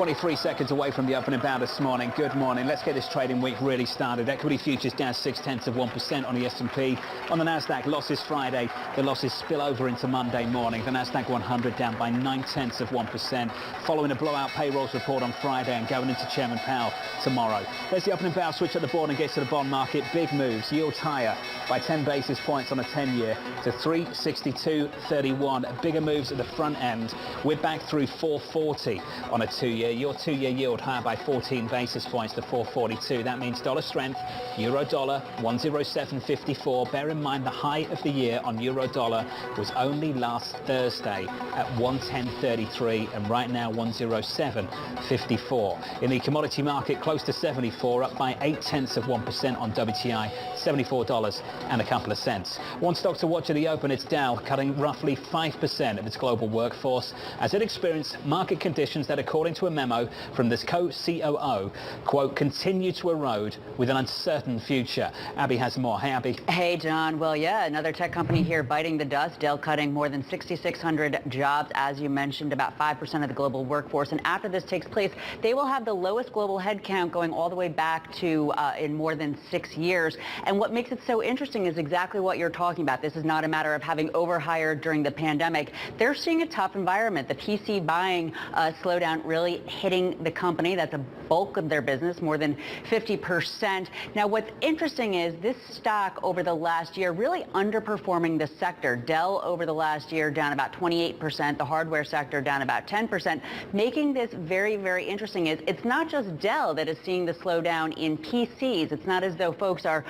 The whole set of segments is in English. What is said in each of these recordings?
23 seconds away from the opening bow this morning. Good morning. Let's get this trading week really started. Equity futures down 0.6% on the S&P. On the Nasdaq, losses Friday. The losses spill over into Monday morning. The Nasdaq 100 down by 0.9%, following a blowout payrolls report on Friday and going into Chairman Powell tomorrow. There's the opening bow. Switch at the board and gets to the bond market. Big moves. Yields higher by 10 basis points on a 10-year to 362.31. Bigger moves at the front end. We're back through 440 on a 2-year. Your 2-year yield higher by 14 basis points to 442. That means dollar strength. Euro dollar 107.54. Bear in mind the high of the year on euro dollar was only last Thursday at 110.33, and right now 107.54. In the commodity market, close to 74, up by 0.8% on WTI, $74 and a couple of cents. One stock to watch at the open, it's Dow, cutting roughly 5% of its global workforce as it experienced market conditions that, according to a memo from this co-COO, quote, continue to erode with an uncertain future. Abby has more. Hey, Abby. Hey, John. Well, yeah, another tech company here biting the dust. Dell cutting more than 6,600 jobs, as you mentioned, about 5% of the global workforce. And after this takes place, they will have the lowest global headcount going all the way back to in more than 6 years. And what makes it so interesting is exactly what you're talking about. This is not a matter of having overhired during the pandemic. They're seeing a tough environment. The PC buying slowdown really hitting the company. That's a bulk of their business, more than 50%. Now, what's interesting is this stock over the last year really underperforming the sector. Dell over the last year down about 28%, the hardware sector down about 10%. Making this very, very interesting is it's not just Dell that is seeing the slowdown in PCs. It's not as though folks are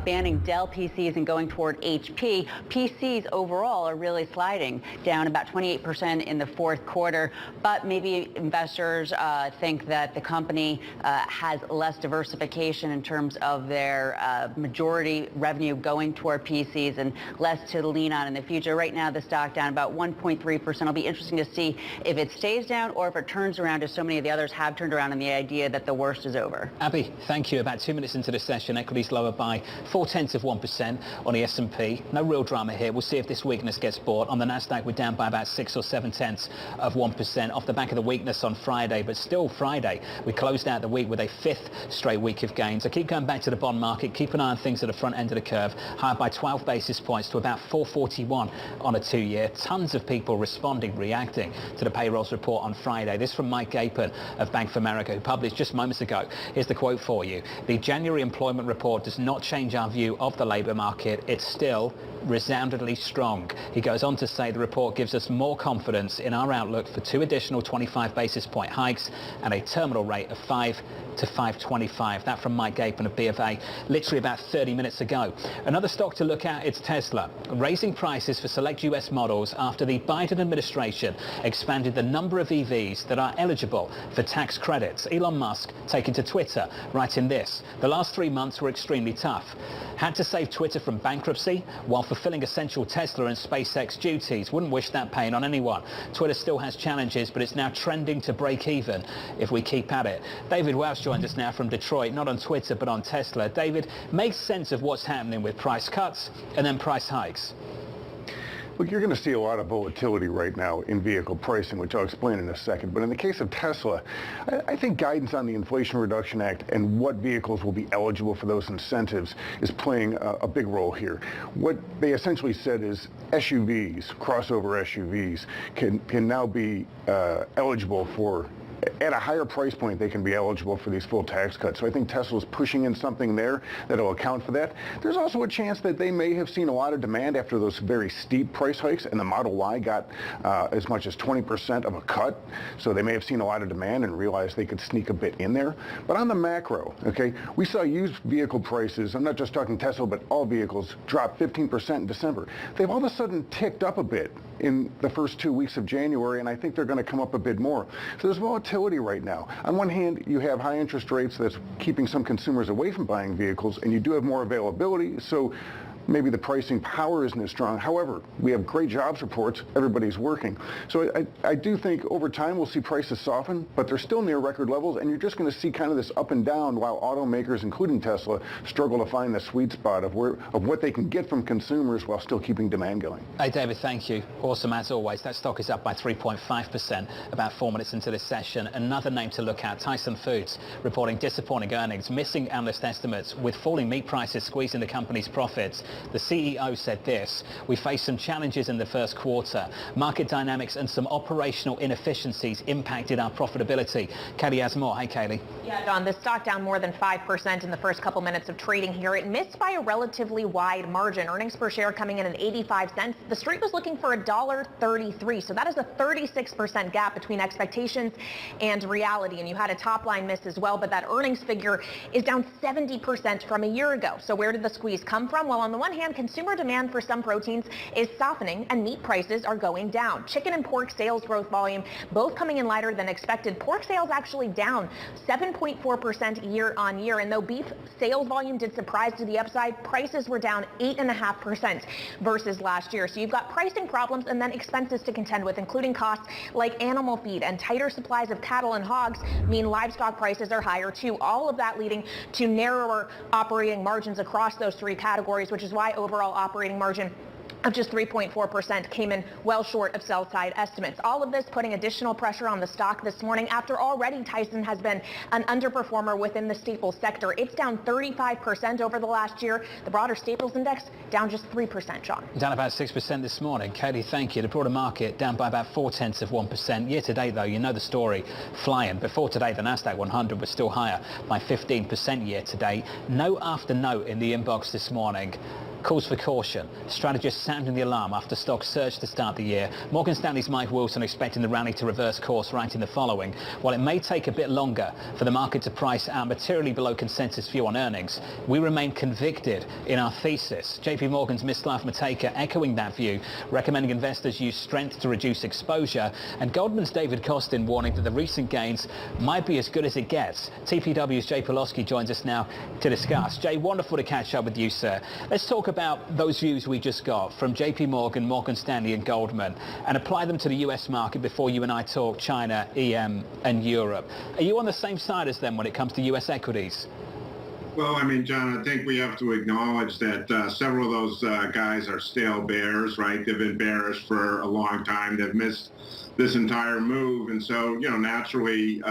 banning Dell PCs and going toward HP. PCs overall are really sliding down about 28% in the fourth quarter, but maybe investors think that the company has less diversification in terms of their majority revenue going toward PCs and less to lean on in the future. Right now, the stock down about 1.3%. It'll be interesting to see if it stays down or if it turns around, as so many of the others have turned around, in the idea that the worst is over. Abby, thank you. About 2 minutes into the session, equities lower by 0.4% on the S&P. No real drama here. We'll see if this weakness gets bought. On the Nasdaq, we're down by about 6 or 0.7% off the back of the weakness on Friday, but still Friday. We closed out the week with a 5th straight week of gains. So keep going back to the bond market. Keep an eye on things at the front end of the curve. Higher by 12 basis points to about 441 on a 2-year. Tons of people responding, reacting to the payrolls report on Friday. This from Mike Gapon of Bank of America, who published just moments ago. Here's the quote for you. The January employment report does not change our view of the labour market. It's still resoundingly strong. He goes on to say the report gives us more confidence in our outlook for 2 additional 25 basis point hikes and a terminal rate of 5 to 5.25. That from Mike Gapon of BofA, literally about 30 minutes ago. Another stock to look at, it's Tesla, raising prices for select US models after the Biden administration expanded the number of EVs that are eligible for tax credits. Elon Musk taking to Twitter, writing this: the last 3 months were extremely tough. Had to save Twitter from bankruptcy while fulfilling essential Tesla and SpaceX duties. Wouldn't wish that pain on anyone. Twitter still has challenges, but it's now trending to break even if we keep at it. David Welsh joins us now from Detroit, not on Twitter, but on Tesla. David, make sense of what's happening with price cuts and then price hikes. Look, you're going to see a lot of volatility right now in vehicle pricing, which I'll explain in a second. But in the case of Tesla, I think guidance on the Inflation Reduction Act and what vehicles will be eligible for those incentives is playing a big role here. What they essentially said is SUVs, crossover SUVs, can now be eligible for, at a higher price point, they can be eligible for these full tax cuts. So I think Tesla's pushing in something there that'll account for that. There's also a chance that they may have seen a lot of demand after those very steep price hikes, and the Model Y got as much as 20% of a cut. So they may have seen a lot of demand and realized they could sneak a bit in there. But on the macro, okay, we saw used vehicle prices, I'm not just talking Tesla, but all vehicles, drop 15% in December. They've all of a sudden ticked up a bit in the first 2 weeks of January, and I think they're going to come up a bit more. So there's volatility right now. On one hand, you have high interest rates that's keeping some consumers away from buying vehicles, and you do have more availability. So maybe the pricing power isn't as strong. However, we have great jobs reports. Everybody's working. So I do think over time we'll see prices soften, but they're still near record levels, and you're just going to see kind of this up and down while automakers, including Tesla, struggle to find the sweet spot of what they can get from consumers while still keeping demand going. Hey, David, thank you. Awesome as always. That stock is up by 3.5% about 4 minutes into this session. Another name to look at, Tyson Foods, reporting disappointing earnings, missing analyst estimates with falling meat prices squeezing the company's profits. The CEO said this: "We faced some challenges in the first quarter. Market dynamics and some operational inefficiencies impacted our profitability." Kaylee has more. Hey, Kaylee. Yeah, Don, the stock down more than 5% in the first couple minutes of trading here. It missed by a relatively wide margin. Earnings per share coming in at 85 cents. The street was looking for $1.33. So that is a 36% gap between expectations and reality. And you had a top line miss as well, but that earnings figure is down 70% from a year ago. So where did the squeeze come from? Well, on the one hand, consumer demand for some proteins is softening and meat prices are going down. Chicken and pork sales growth volume both coming in lighter than expected. Pork sales actually down 7.4% year on year. And though beef sales volume did surprise to the upside, prices were down 8.5% versus last year. So you've got pricing problems and then expenses to contend with, including costs like animal feed, and tighter supplies of cattle and hogs mean livestock prices are higher too. All of that leading to narrower operating margins across those three categories, which is why overall operating margin of just 3.4% came in well short of sell-side estimates. All of this putting additional pressure on the stock this morning after already Tyson has been an underperformer within the staples sector. It's down 35% over the last year. The broader staples index down just 3%, John. Down about 6% this morning. Katie, thank you. The broader market down by about 0.4%. Year to date, though, you know the story, flying. Before today, the Nasdaq 100 was still higher by 15% year to date. Note after note in the inbox this morning. Calls for caution. Strategists sounding the alarm after stocks surged to start the year. Morgan Stanley's Mike Wilson expecting the rally to reverse course, writing the following: "While it may take a bit longer for the market to price out materially below consensus view on earnings, we remain convicted in our thesis." JP Morgan's Mislav Matejka echoing that view, recommending investors use strength to reduce exposure. And Goldman's David Kostin warning that the recent gains might be as good as it gets. TPW's Jay Poloski joins us now to discuss. Jay, wonderful to catch up with you, sir. Let's talk about those views we just got from JP Morgan, Morgan Stanley and Goldman, and apply them to the US market before you and I talk China, EM and Europe. Are you on the same side as them when it comes to US equities? Well, I mean, John, I think we have to acknowledge that several of those guys are stale bears, right? They've been bearish for a long time. They've missed this entire move. And so, you know, naturally,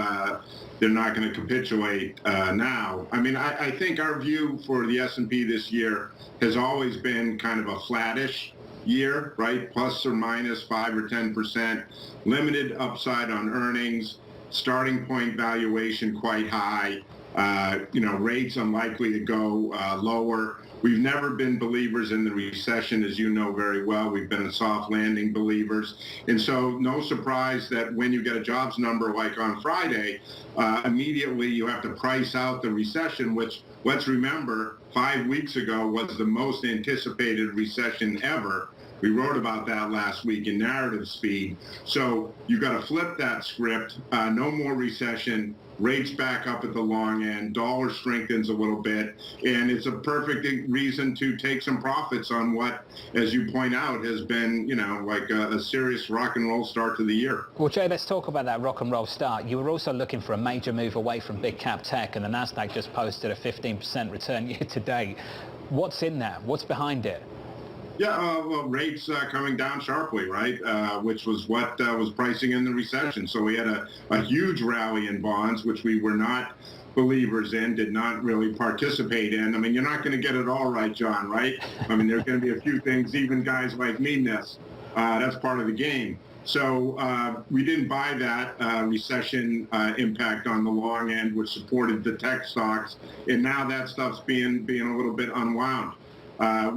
they're not going to capitulate now. I mean, I think our view for the S&P this year has always been kind of a flattish year, right? Plus or minus 5 or 10%, limited upside on earnings, starting point valuation quite high, you know, rates unlikely to go lower. We've never been believers in the recession, as you know very well. We've been soft landing believers. And so no surprise that when you get a jobs number like on Friday, immediately you have to price out the recession, which, let's remember, 5 weeks ago was the most anticipated recession ever. We wrote about that last week in Narrative Speed. So you've got to flip that script. No more recession. Rates back up at the long end. Dollar strengthens a little bit. And it's a perfect reason to take some profits on what, as you point out, has been, you know, like a serious rock and roll start to the year. Well, Jay, let's talk about that rock and roll start. You were also looking for a major move away from big cap tech, and the Nasdaq just posted a 15% return year to date. What's in there? What's behind it? Yeah, well, rates coming down sharply, right, which was what was pricing in the recession. So we had a huge rally in bonds, which we were not believers in, did not really participate in. I mean, you're not going to get it all right, John, right? I mean, there's going to be a few things even guys like me miss. That's part of the game. So we didn't buy that recession impact on the long end, which supported the tech stocks. And now that stuff's being a little bit unwound.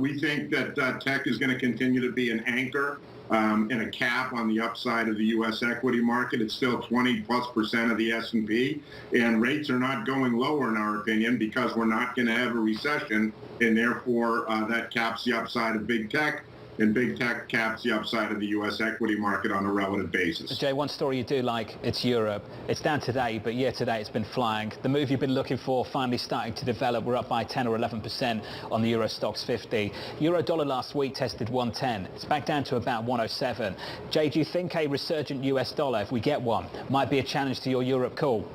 We think that tech is going to continue to be an anchor and a cap on the upside of the U.S. equity market. It's still 20+% of the S&P, and rates are not going lower, in our opinion, because we're not going to have a recession, and therefore that caps the upside of big tech. and big tech caps the upside of the U.S. equity market on a relative basis. Jay, one story you do like, it's Europe. It's down today, but year to date it's been flying. The move you've been looking for finally starting to develop. We're up by 10 or 11% on the Euro Stoxx 50. Euro dollar last week tested 110. It's back down to about 107. Jay, do you think a resurgent US dollar, if we get one, might be a challenge to your Europe call?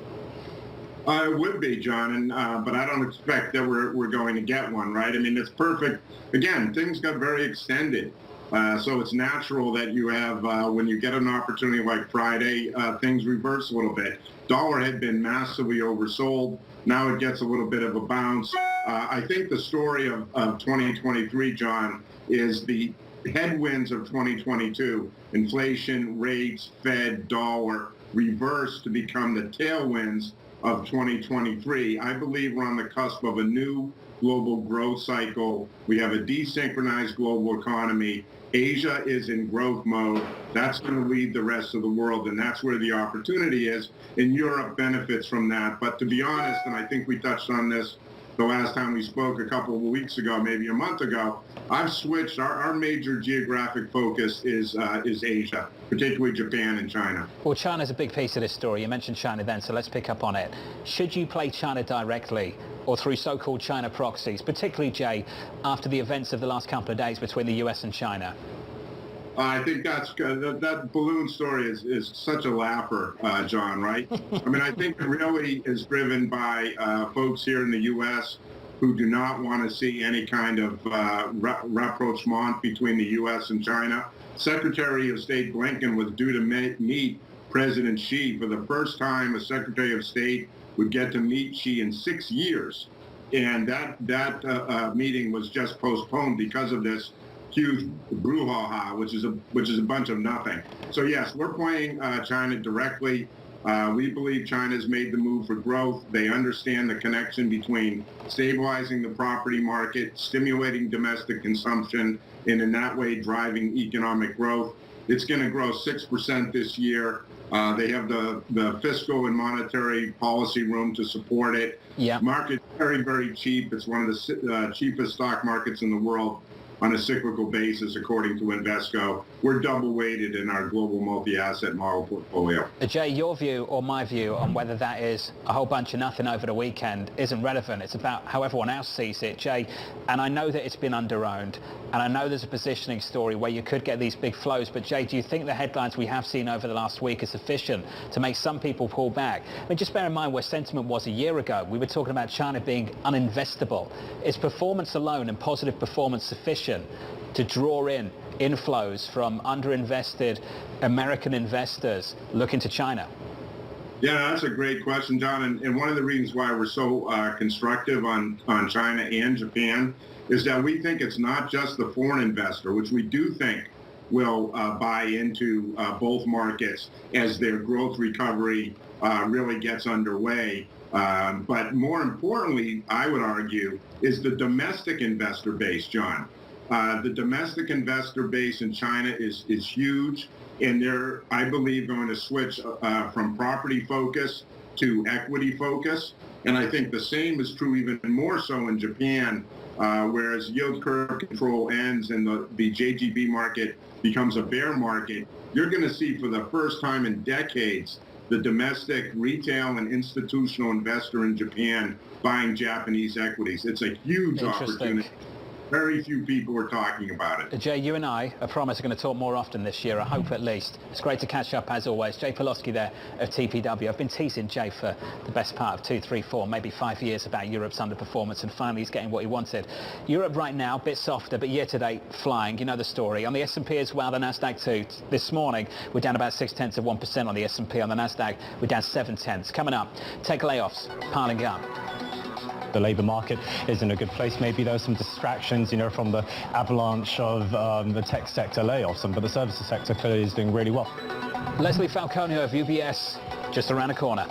It would be, John, but I don't expect that we're going to get one, right? I mean, it's perfect. Again, things got very extended. So it's natural that you have, when you get an opportunity like Friday, things reverse a little bit. Dollar had been massively oversold. Now it gets a little bit of a bounce. I think the story of 2023, John, is the headwinds of 2022, inflation, rates, Fed, dollar, reverse to become the tailwinds of 2023. I believe we're on the cusp of a new global growth cycle. We have a desynchronized global economy. Asia is in growth mode. That's going to lead the rest of the world, and that's where the opportunity is. And Europe benefits from that. But to be honest, and I think we touched on this the last time we spoke a couple of weeks ago, maybe a month ago, I've switched. Our major geographic focus is Asia, particularly Japan and China. Well, China's a big piece of this story. You mentioned China then, so let's pick up on it. Should you play China directly or through so-called China proxies, particularly, Jay, after the events of the last couple of days between the US and China? I think that balloon story is such a laugher, John, right? I mean, I think it really is driven by folks here in the U.S. who do not want to see any kind of rapprochement between the U.S. and China. Secretary of State Blinken was due to meet President Xi. For the first time, a Secretary of State would get to meet Xi in 6 years. And that meeting was just postponed because of this huge brouhaha, which is a bunch of nothing. So yes, we're playing China directly. We believe China's made the move for growth. They understand the connection between stabilizing the property market, stimulating domestic consumption, and in that way driving economic growth. It's going to grow 6% this year. They have the fiscal and monetary policy room to support it. Yeah. Market's very, very cheap. It's one of the cheapest stock markets in the world on a cyclical basis, according to Invesco. We're double weighted in our global multi-asset model portfolio. Jay, your view or my view on whether that is a whole bunch of nothing over the weekend isn't relevant. It's about how everyone else sees it, Jay. And I know that it's been under-owned, and I know there's a positioning story where you could get these big flows. But Jay, do you think the headlines we have seen over the last week are sufficient to make some people pull back? I mean, just bear in mind where sentiment was a year ago. We were talking about China being uninvestable. Is performance alone and positive performance sufficient to draw in inflows from underinvested American investors looking to China? Yeah, that's a great question, John. And one of the reasons why we're so constructive on China and Japan is that we think it's not just the foreign investor, which we do think will buy into both markets as their growth recovery really gets underway. But more importantly, I would argue, is the domestic investor base, John. The domestic investor base in China is huge, and they're, I believe, going to switch from property focus to equity focus. And I think the same is true even more so in Japan, whereas yield curve control ends and the JGB market becomes a bear market. You're going to see for the first time in decades the domestic retail and institutional investor in Japan buying Japanese equities. It's a huge opportunity. Very few people are talking about it. Jay, you and I promise are going to talk more often this year, I hope at least. It's great to catch up as always. Jay Pawlowski there of TPW. I've been teasing Jay for the best part of 2, 3, 4, maybe 5 years about Europe's underperformance, and finally he's getting what he wanted. Europe right now, a bit softer, but year to date flying. You know the story. On the S&P as well, the Nasdaq too. This morning, we're down about 0.6% on the S&P. On the Nasdaq, we're down 0.7. Coming up, tech layoffs piling up. The labour market is in a good place. Maybe there's some distractions, from the avalanche of the tech sector layoffs, but the services sector clearly is doing really well. Leslie Falconio of UBS, just around the corner.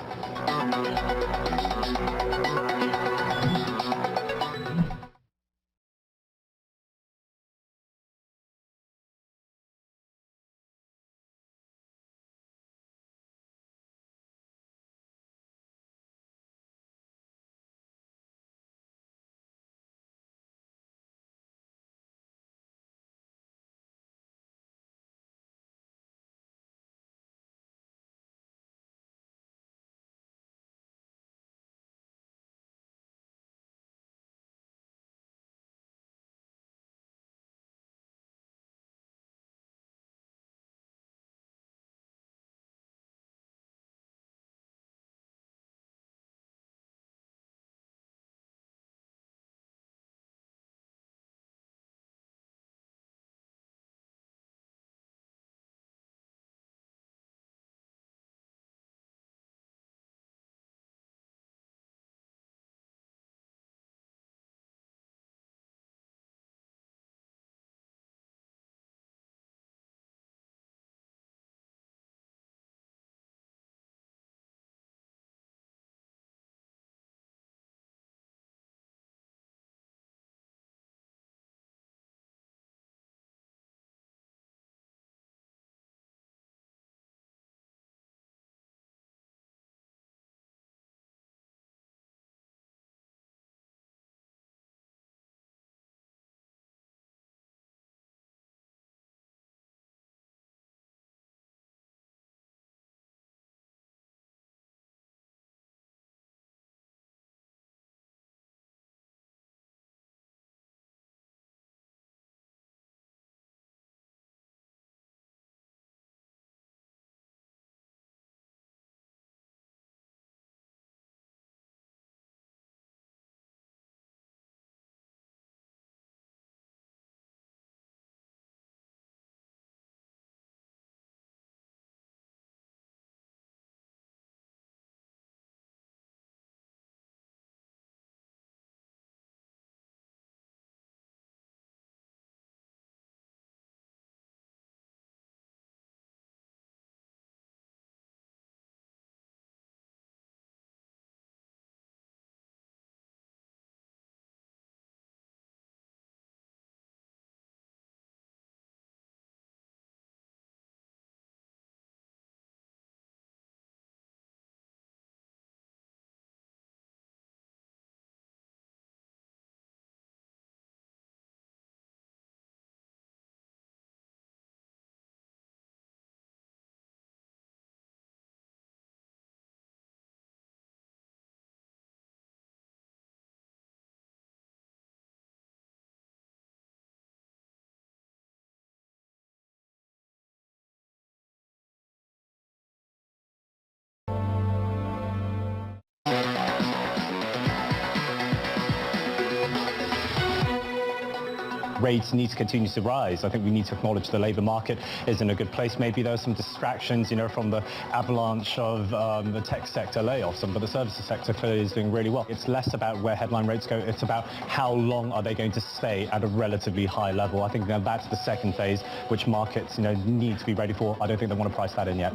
rates need to continue to rise. I think we need to acknowledge the labour market is in a good place. Maybe there are some distractions, from the avalanche of the tech sector layoffs, but the services sector clearly is doing really well. It's less about where headline rates go. It's about how long are they going to stay at a relatively high level. I think that's the second phase, which markets, need to be ready for. I don't think they want to price that in yet.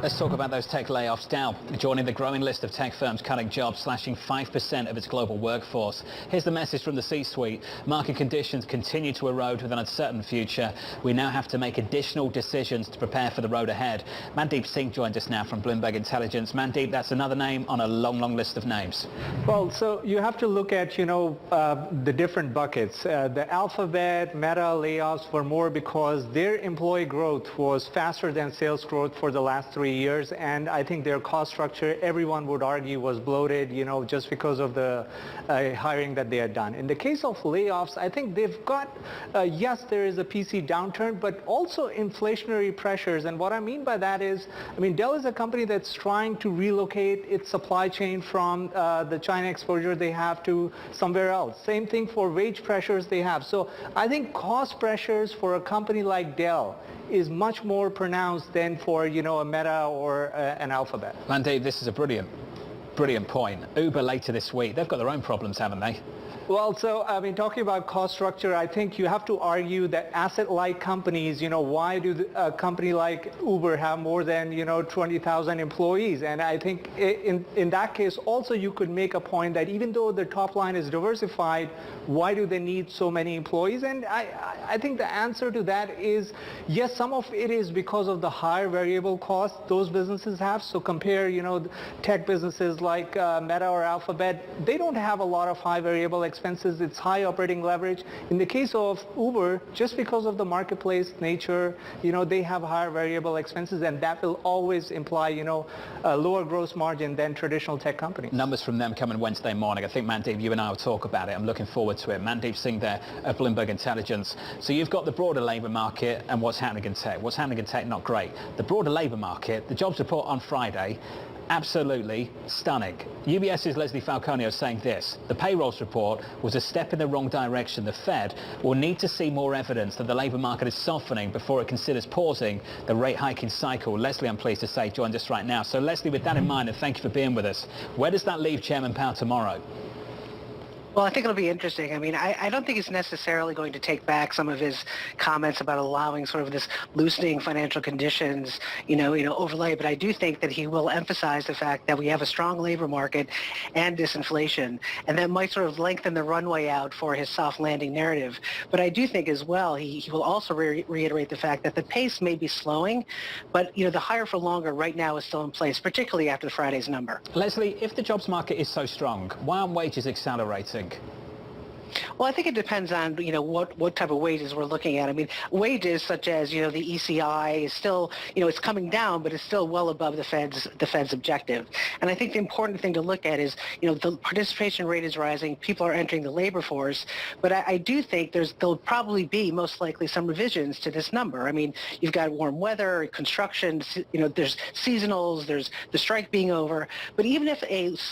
Let's talk about those tech layoffs. Dow joining the growing list of tech firms cutting jobs, slashing 5% of its global workforce. Here's the message from the C-suite. Market conditions continue to erode with an uncertain future. We now have to make additional decisions to prepare for the road ahead. Mandeep Singh joins us now from Bloomberg Intelligence. Mandeep, that's another name on a long, long list of names. Well, so you have to look at, the different buckets. The Alphabet, Meta layoffs were more because their employee growth was faster than sales growth for the last 3 years, and I think their cost structure, everyone would argue, was bloated, just because of the hiring that they had done. In the case of layoffs, I think they've got, yes, there is a PC downturn, but also inflationary pressures. And what I mean by that is, Dell is a company that's trying to relocate its supply chain from the China exposure they have to somewhere else. Same thing for wage pressures they have. So I think cost pressures for a company like Dell is much more pronounced than for, a Meta or an Alphabet. Mandeep, this is a brilliant point. Uber later this week, they've got their own problems, haven't they? Well, so, talking about cost structure, I think you have to argue that asset-light companies, why do a company like Uber have more than, 20,000 employees? And I think in that case, also you could make a point that even though the top line is diversified, why do they need so many employees? And I think the answer to that is, yes, some of it is because of the higher variable costs those businesses have. So compare, tech businesses like Meta or Alphabet, they don't have a lot of high variable expenses. It's high operating leverage. In the case of Uber, just because of the marketplace nature, they have higher variable expenses, and that will always imply, a lower gross margin than traditional tech companies. Numbers from them coming Wednesday morning. I think, Mandeep, you and I will talk about it. I'm looking forward to it. Mandeep Singh there at Bloomberg Intelligence. So you've got the broader labour market and what's happening in tech. What's happening in tech, not great. The broader labour market, the jobs report on Friday, absolutely stunning. UBS's Leslie Falconio saying this: the payrolls report was a step in the wrong direction. The Fed will need to see more evidence that the labour market is softening before it considers pausing the rate hiking cycle. Leslie, I'm pleased to say, joins us right now. So Leslie, with that in mind, and thank you for being with us, where does that leave Chairman Powell tomorrow? Well, I think it'll be interesting. I don't think he's necessarily going to take back some of his comments about allowing sort of this loosening financial conditions, overlay. But I do think that he will emphasize the fact that we have a strong labor market and disinflation, and that might sort of lengthen the runway out for his soft landing narrative. But I do think as well he will also reiterate the fact that the pace may be slowing, but the higher for longer right now is still in place, particularly after Friday's number. Leslie, if the jobs market is so strong, why aren't wages accelerating? Well, I think it depends on, what type of wages we're looking at. Wages such as, the ECI is still, it's coming down, but it's still well above the Fed's objective. And I think the important thing to look at is, the participation rate is rising, people are entering the labor force, but I do think there'll probably be most likely some revisions to this number. You've got warm weather, construction, there's seasonals, there's the strike being over. But even if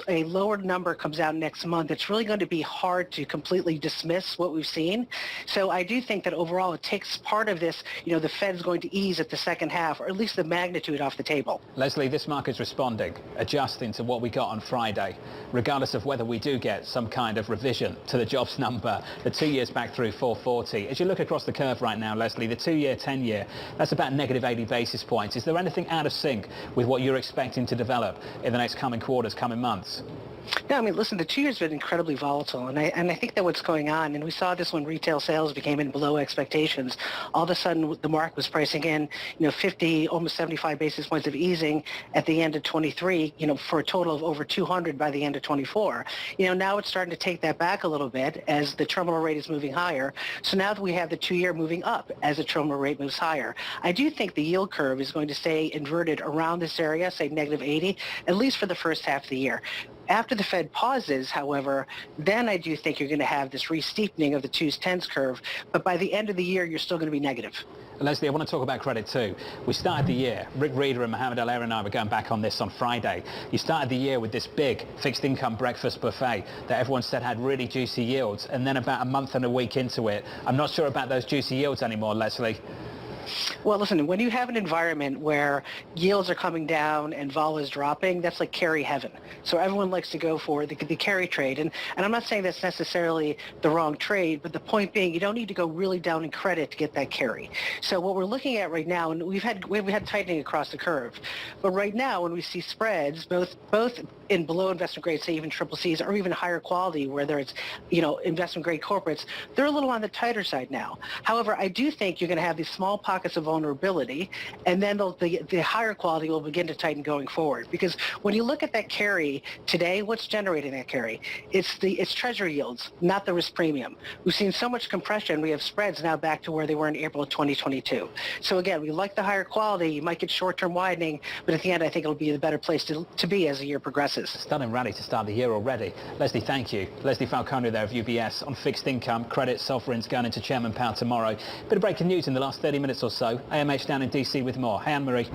a lower number comes out next month, it's really going to be hard to completely dismiss what we've seen. So I do think that overall it takes part of this, the Fed's going to ease at the second half, or at least the magnitude off the table. Leslie, this market's responding, adjusting to what we got on Friday, regardless of whether we do get some kind of revision to the jobs number, the 2 years back through 440. As you look across the curve right now, Leslie, the 2-year, 10-year, that's about negative 80 basis points. Is there anything out of sync with what you're expecting to develop in the next coming quarters, coming months? No, listen, the 2 years have been incredibly volatile, and I think that what's going on, and we saw this when retail sales became in below expectations. All of a sudden, the market was pricing in, 50, almost 75 basis points of easing at the end of 23, for a total of over 200 by the end of 24. Now it's starting to take that back a little bit as the terminal rate is moving higher. So now that we have the 2-year moving up as the terminal rate moves higher, I do think the yield curve is going to stay inverted around this area, say negative 80, at least for the first half of the year. After the Fed pauses, however, then I do think you're going to have this re-steepening of the 2s-10s curve. But by the end of the year, you're still going to be negative. Leslie, I want to talk about credit too. We started the year, Rick Reeder and Mohamed El and I were going back on this on Friday. You started the year with this big fixed income breakfast buffet that everyone said had really juicy yields. And then about a month and a week into it, I'm not sure about those juicy yields anymore, Leslie. Well, listen, when you have an environment where yields are coming down and vol is dropping, that's like carry heaven. So everyone likes to go for the carry trade. And I'm not saying that's necessarily the wrong trade, but the point being you don't need to go really down in credit to get that carry. So what we're looking at right now, and we've had tightening across the curve, but right now when we see spreads, both in below investment grade, say even triple C's, or even higher quality, whether it's, investment grade corporates, they're a little on the tighter side now. However, I do think you're going to have these small pockets of vulnerability, and then the higher quality will begin to tighten going forward. Because when you look at that carry today, what's generating that carry? It's treasury yields, not the risk premium. We've seen so much compression, we have spreads now back to where they were in April of 2022. So again, we like the higher quality. You might get short-term widening, but at the end, I think it'll be the better place to be as the year progresses. Stunning rally to start the year already. Leslie, thank you. Leslie Falcone there of UBS on fixed income, credit, sovereigns going into Chairman Powell tomorrow. Bit of breaking news in the last 30 minutes or so. AMH down in DC with more. Hey, Anne-Marie.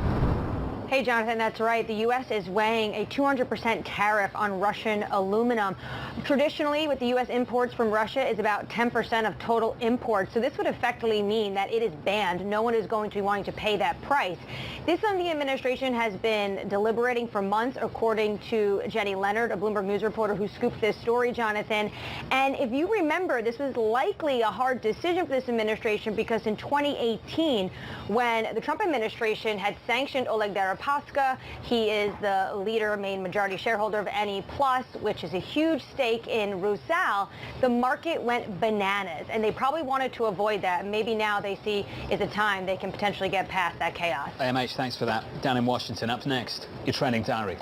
Hey, Jonathan, that's right. The U.S. is weighing a 200% tariff on Russian aluminum. Traditionally, with the U.S. imports from Russia is about 10% of total imports. So this would effectively mean that it is banned. No one is going to be wanting to pay that price. This on the administration has been deliberating for months, according to Jenny Leonard, a Bloomberg News reporter who scooped this story, Jonathan. And if you remember, this was likely a hard decision for this administration because in 2018, when the Trump administration had sanctioned Oleg Deripaska, he is the leader, main majority shareholder of NE+, which is a huge stake in Rusal, the market went bananas. And they probably wanted to avoid that. Maybe now they see is a time they can potentially get past that chaos. AMH, thanks for that. Down in Washington, up next, your trending diary.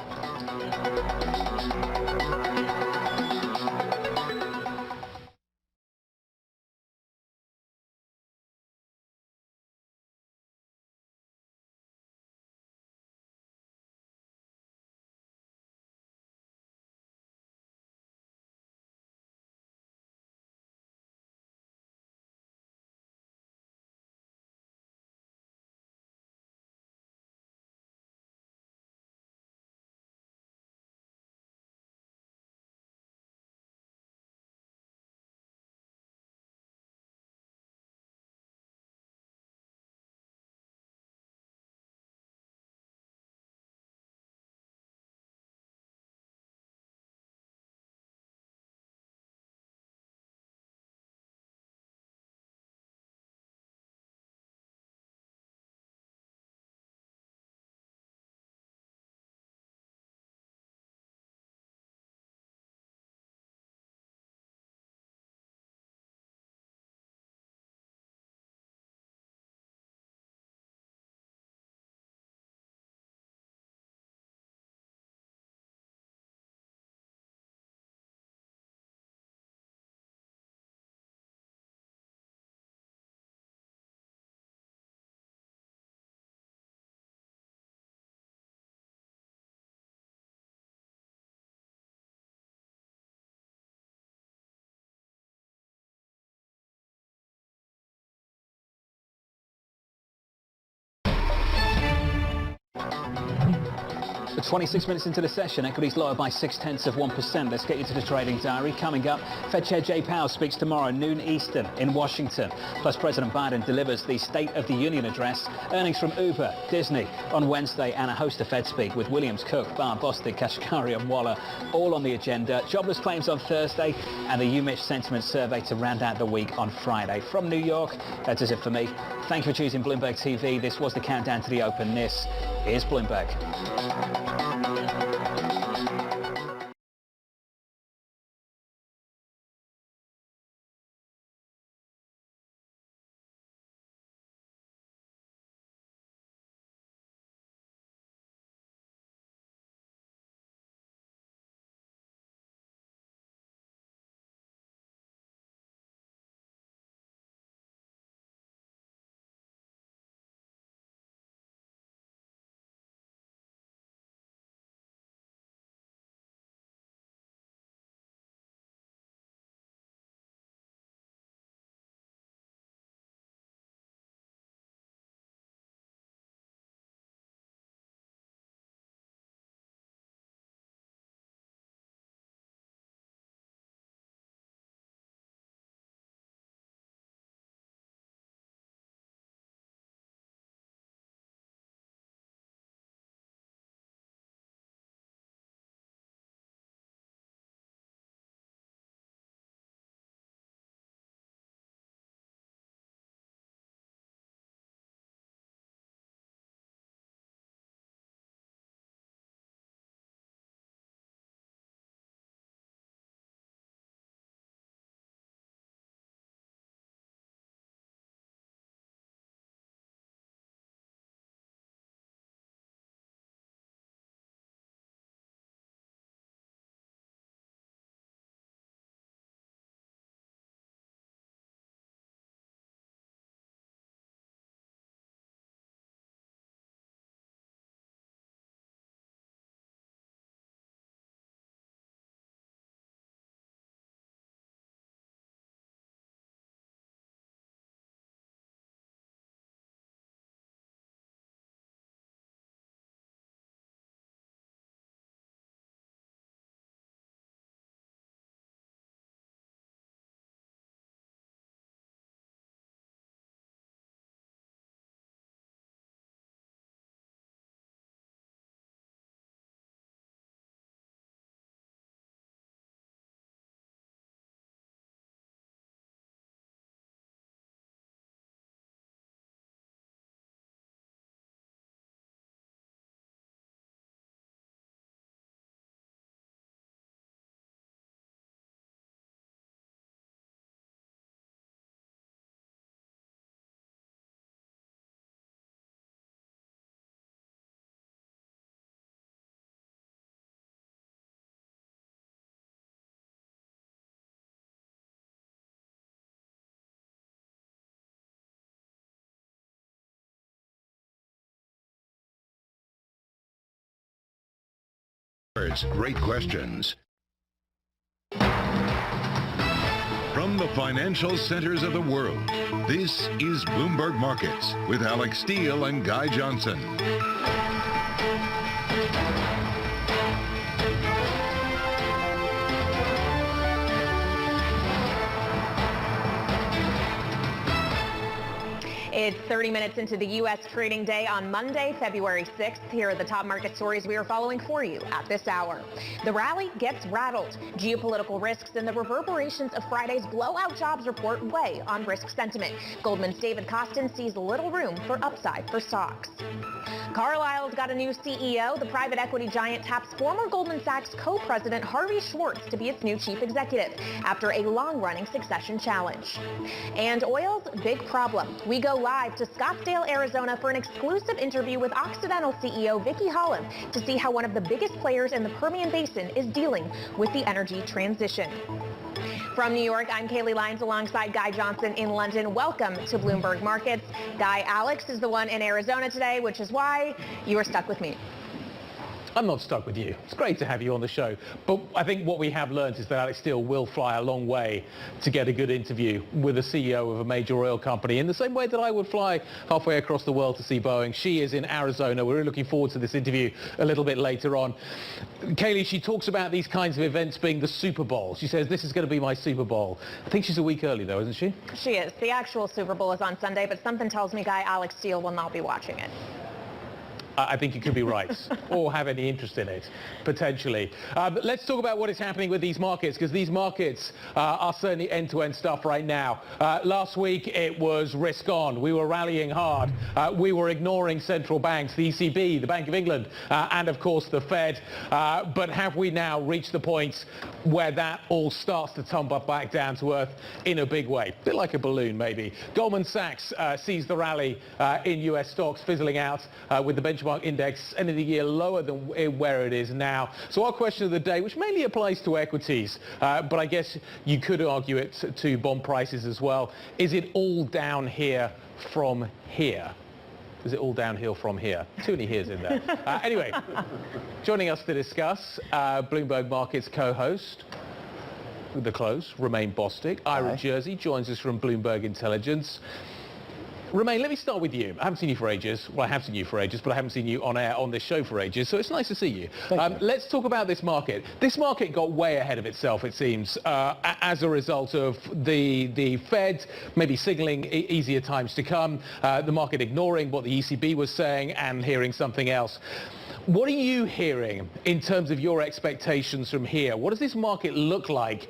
We're 26 minutes into the session, equities lower by 0.6%. Let's get you to the trading diary. Coming up, Fed Chair Jay Powell speaks tomorrow, noon Eastern, in Washington. Plus, President Biden delivers the State of the Union address. Earnings from Uber, Disney on Wednesday, and a host of Fed speak with Williams, Cook, Barr, Bostic, Kashkari and Waller all on the agenda. Jobless claims on Thursday and the UMich Sentiment Survey to round out the week on Friday. From New York, that is it for me. Thank you for choosing Bloomberg TV. This was the countdown to the open. This is Bloomberg. answers great questions. From the financial centers of the world, this is Bloomberg Markets with Alex Steele and Guy Johnson. It's 30 minutes into the U.S. trading day on Monday, February 6th. Here are the top market stories we are following for you at this hour. The rally gets rattled. Geopolitical risks and the reverberations of Friday's blowout jobs report weigh on risk sentiment. Goldman's David Kostin sees little room for upside for stocks. Carlyle's got a new CEO. The private equity giant taps former Goldman Sachs co-president Harvey Schwartz to be its new chief executive after a long-running succession challenge. And oil's big problem. We go live to Scottsdale, Arizona for an exclusive interview with Occidental CEO Vicki Hollub to see how one of the biggest players in the Permian Basin is dealing with the energy transition. From New York, I'm Kaylee Lyons alongside Guy Johnson in London. Welcome to Bloomberg Markets. Guy, Alex is the one in Arizona today, which is why you are stuck with me. I'm not stuck with you. It's great to have you on the show. But I think what we have learned is that Alex Steele will fly a long way to get a good interview with a CEO of a major oil company in the same way that I would fly halfway across the world to see Boeing. She is in Arizona. We're really looking forward to this interview a little bit later on. Kaylee, she talks about these kinds of events being the Super Bowl. She says, this is going to be my Super Bowl. I think she's a week early, though, isn't she? She is. The actual Super Bowl is on Sunday, but something tells me Guy Alex Steele will not be watching it. I think you could be right, or have any interest in it, potentially. But let's talk about what is happening with these markets, because these markets are certainly end-to-end stuff right now. Last week, it was risk on. We were rallying hard. We were ignoring central banks, the ECB, the Bank of England, and, of course, the Fed. But have we now reached the point where that all starts to tumble back down to earth in a big way? A bit like a balloon, maybe. Goldman Sachs sees the rally in U.S. stocks fizzling out with the benchmark index ending the year lower than where it is now. So our question of the day, which mainly applies to equities, but I guess you could argue it to bond prices as well, is it all down here from here? Is it all downhill from here? Too many here's in there. Anyway, joining us to discuss, Bloomberg Markets co-host, with the close, Romain Bostick. Ira Jersey joins us from Bloomberg Intelligence. Romain, let me start with you. I haven't seen you for ages. Well, I have seen you for ages, but I haven't seen you on air on this show for ages, so it's nice to see you. Let's talk about this market. This market got way ahead of itself, it seems, as a result of the Fed maybe signaling easier times to come, the market ignoring what the ECB was saying and hearing something else. What are you hearing in terms of your expectations from here? What does this market look like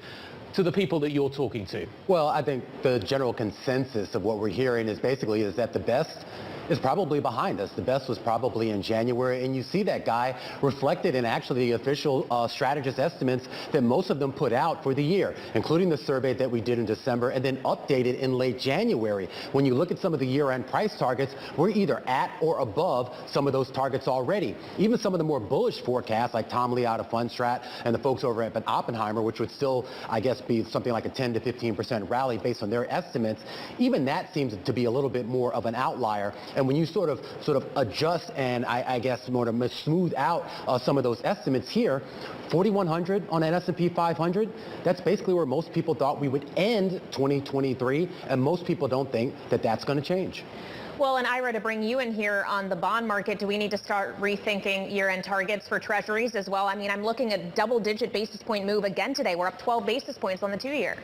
to the people that you're talking to? Well, I think the general consensus of what we're hearing is basically that the best is probably behind us. The best was probably in January, and you see that, Guy, reflected in actually the official strategist estimates that most of them put out for the year, including the survey that we did in December and then updated in late January. When you look at some of the year-end price targets, we're either at or above some of those targets already. Even some of the more bullish forecasts, like Tom Lee out of Fundstrat and the folks over at Oppenheimer, which would still, I guess, be something like a 10 to 15% rally based on their estimates, even that seems to be a little bit more of an outlier. And when you sort of adjust and I guess more to smooth out some of those estimates here, 4,100 on an S&P 500, that's basically where most people thought we would end 2023, and most people don't think that that's going to change. Well, and Ira, to bring you in here on the bond market, do we need to start rethinking year-end targets for treasuries as well? I mean, I'm looking at double-digit basis point move again today. We're up 12 basis points on the 2-year.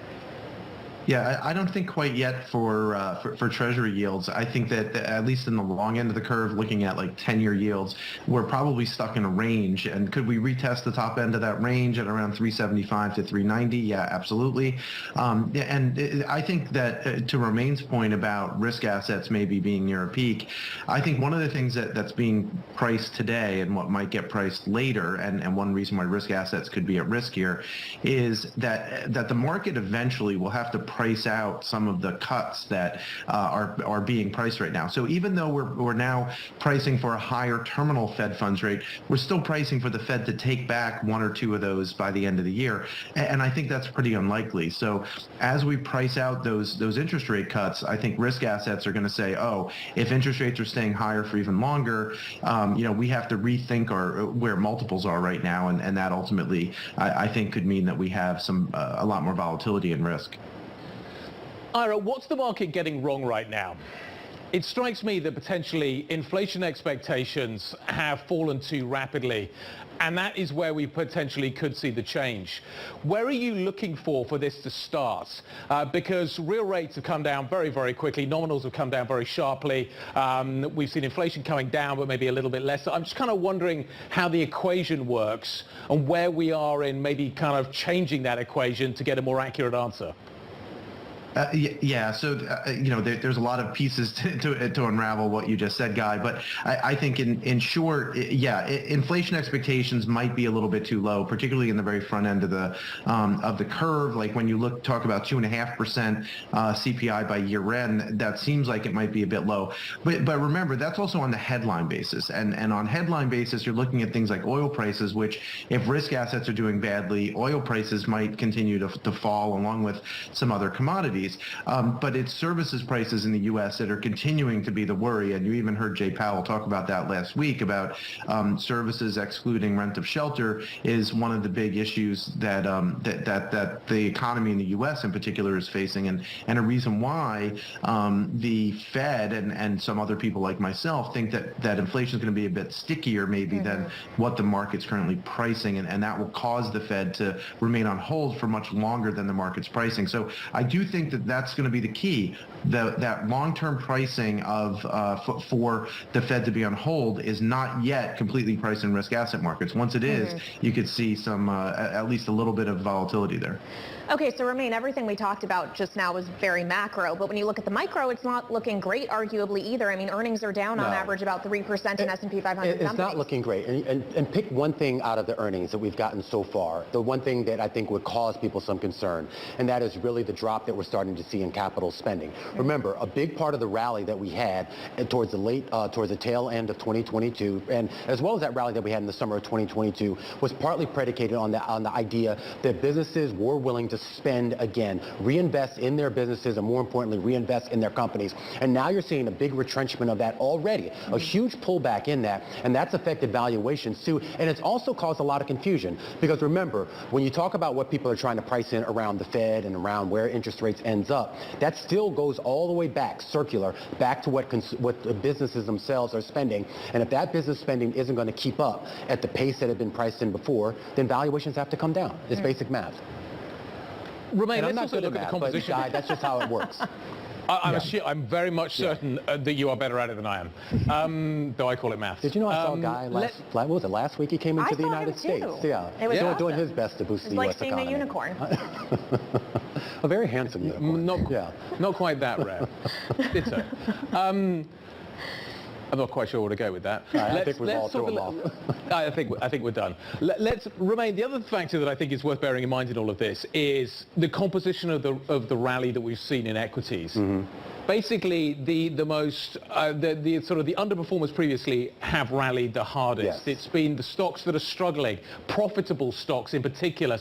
Yeah, I don't think quite yet for Treasury yields. I think that at least in the long end of the curve, looking at like 10-year yields, we're probably stuck in a range. And could we retest the top end of that range at around 375 to 390? Yeah, absolutely. And I think that to Romain's point about risk assets maybe being near a peak, I think one of the things that's being priced today and what might get priced later, and one reason why risk assets could be at risk here, is that the market eventually will have to price out some of the cuts that are being priced right now. So even though we're now pricing for a higher terminal Fed funds rate, we're still pricing for the Fed to take back one or two of those by the end of the year. And I think that's pretty unlikely. So as we price out those interest rate cuts, I think risk assets are going to say, oh, if interest rates are staying higher for even longer, we have to rethink where multiples are right now. And that ultimately, I think, could mean that we have a lot more volatility and risk. Ira, what's the market getting wrong right now? It strikes me that potentially inflation expectations have fallen too rapidly, and that is where we potentially could see the change. Where are you looking for this to start? Because real rates have come down very, very quickly. Nominals have come down very sharply. We've seen inflation coming down, but maybe a little bit less. So I'm just kind of wondering how the equation works and where we are in maybe kind of changing that equation to get a more accurate answer. So there's a lot of pieces to unravel what you just said, Guy. But I think in short, inflation expectations might be a little bit too low, particularly in the very front end of the curve. Like when you talk about 2.5% CPI by year end, that seems like it might be a bit low. But remember, that's also on the headline basis, and on headline basis, you're looking at things like oil prices, which if risk assets are doing badly, oil prices might continue to fall along with some other commodities. But it's services prices in the U.S. that are continuing to be the worry, and you even heard Jay Powell talk about that last week about services excluding rent of shelter is one of the big issues that the economy in the U.S. in particular is facing, and a reason why the Fed and some other people like myself think that inflation is going to be a bit stickier maybe than what the market's currently pricing, and that will cause the Fed to remain on hold for much longer than the market's pricing. So I do think that's going to be the key. That long-term pricing for the Fed to be on hold is not yet completely priced in risk asset markets. Once it is, you could see some at least a little bit of volatility there. Okay, so Romain, everything we talked about just now was very macro, but when you look at the micro, it's not looking great, arguably, either. I mean, earnings are down on average about 3% in S&P 500 It's not looking great. And pick one thing out of the earnings that we've gotten so far, the one thing that I think would cause people some concern, and that is really the drop that we're starting to see in capital spending. Remember, a big part of the rally that we had towards the tail end of 2022, and as well as that rally that we had in the summer of 2022, was partly predicated on the idea that businesses were willing to spend again, reinvest in their businesses, and more importantly, reinvest in their companies. And now you're seeing a big retrenchment of that already, a huge pullback in that, and that's affected valuations too. And it's also caused a lot of confusion, because remember, when you talk about what people are trying to price in around the Fed and around where interest rates ends up, that still goes all the way back, circular, back to what the businesses themselves are spending. And if that business spending isn't going to keep up at the pace that had been priced in before, then valuations have to come down. It's basic math. Romain, let's also look at the composition. But, that's just how it works. I'm very much certain that you are better at it than I am, though I call it maths. Did you know I saw a guy last week he came into the United States? Yeah, it was doing his best to boost the U.S. economy. It's like seeing a unicorn. A very handsome unicorn. Not quite that rare. Ditto. I'm not quite sure where to go with that. I think we've all thrown them off. I think we're done. Romain, the other factor that I think is worth bearing in mind in all of this is the composition of the rally that we've seen in equities. Basically, the underperformers previously have rallied the hardest. Yes. It's been the stocks that are struggling, unprofitable stocks in particular,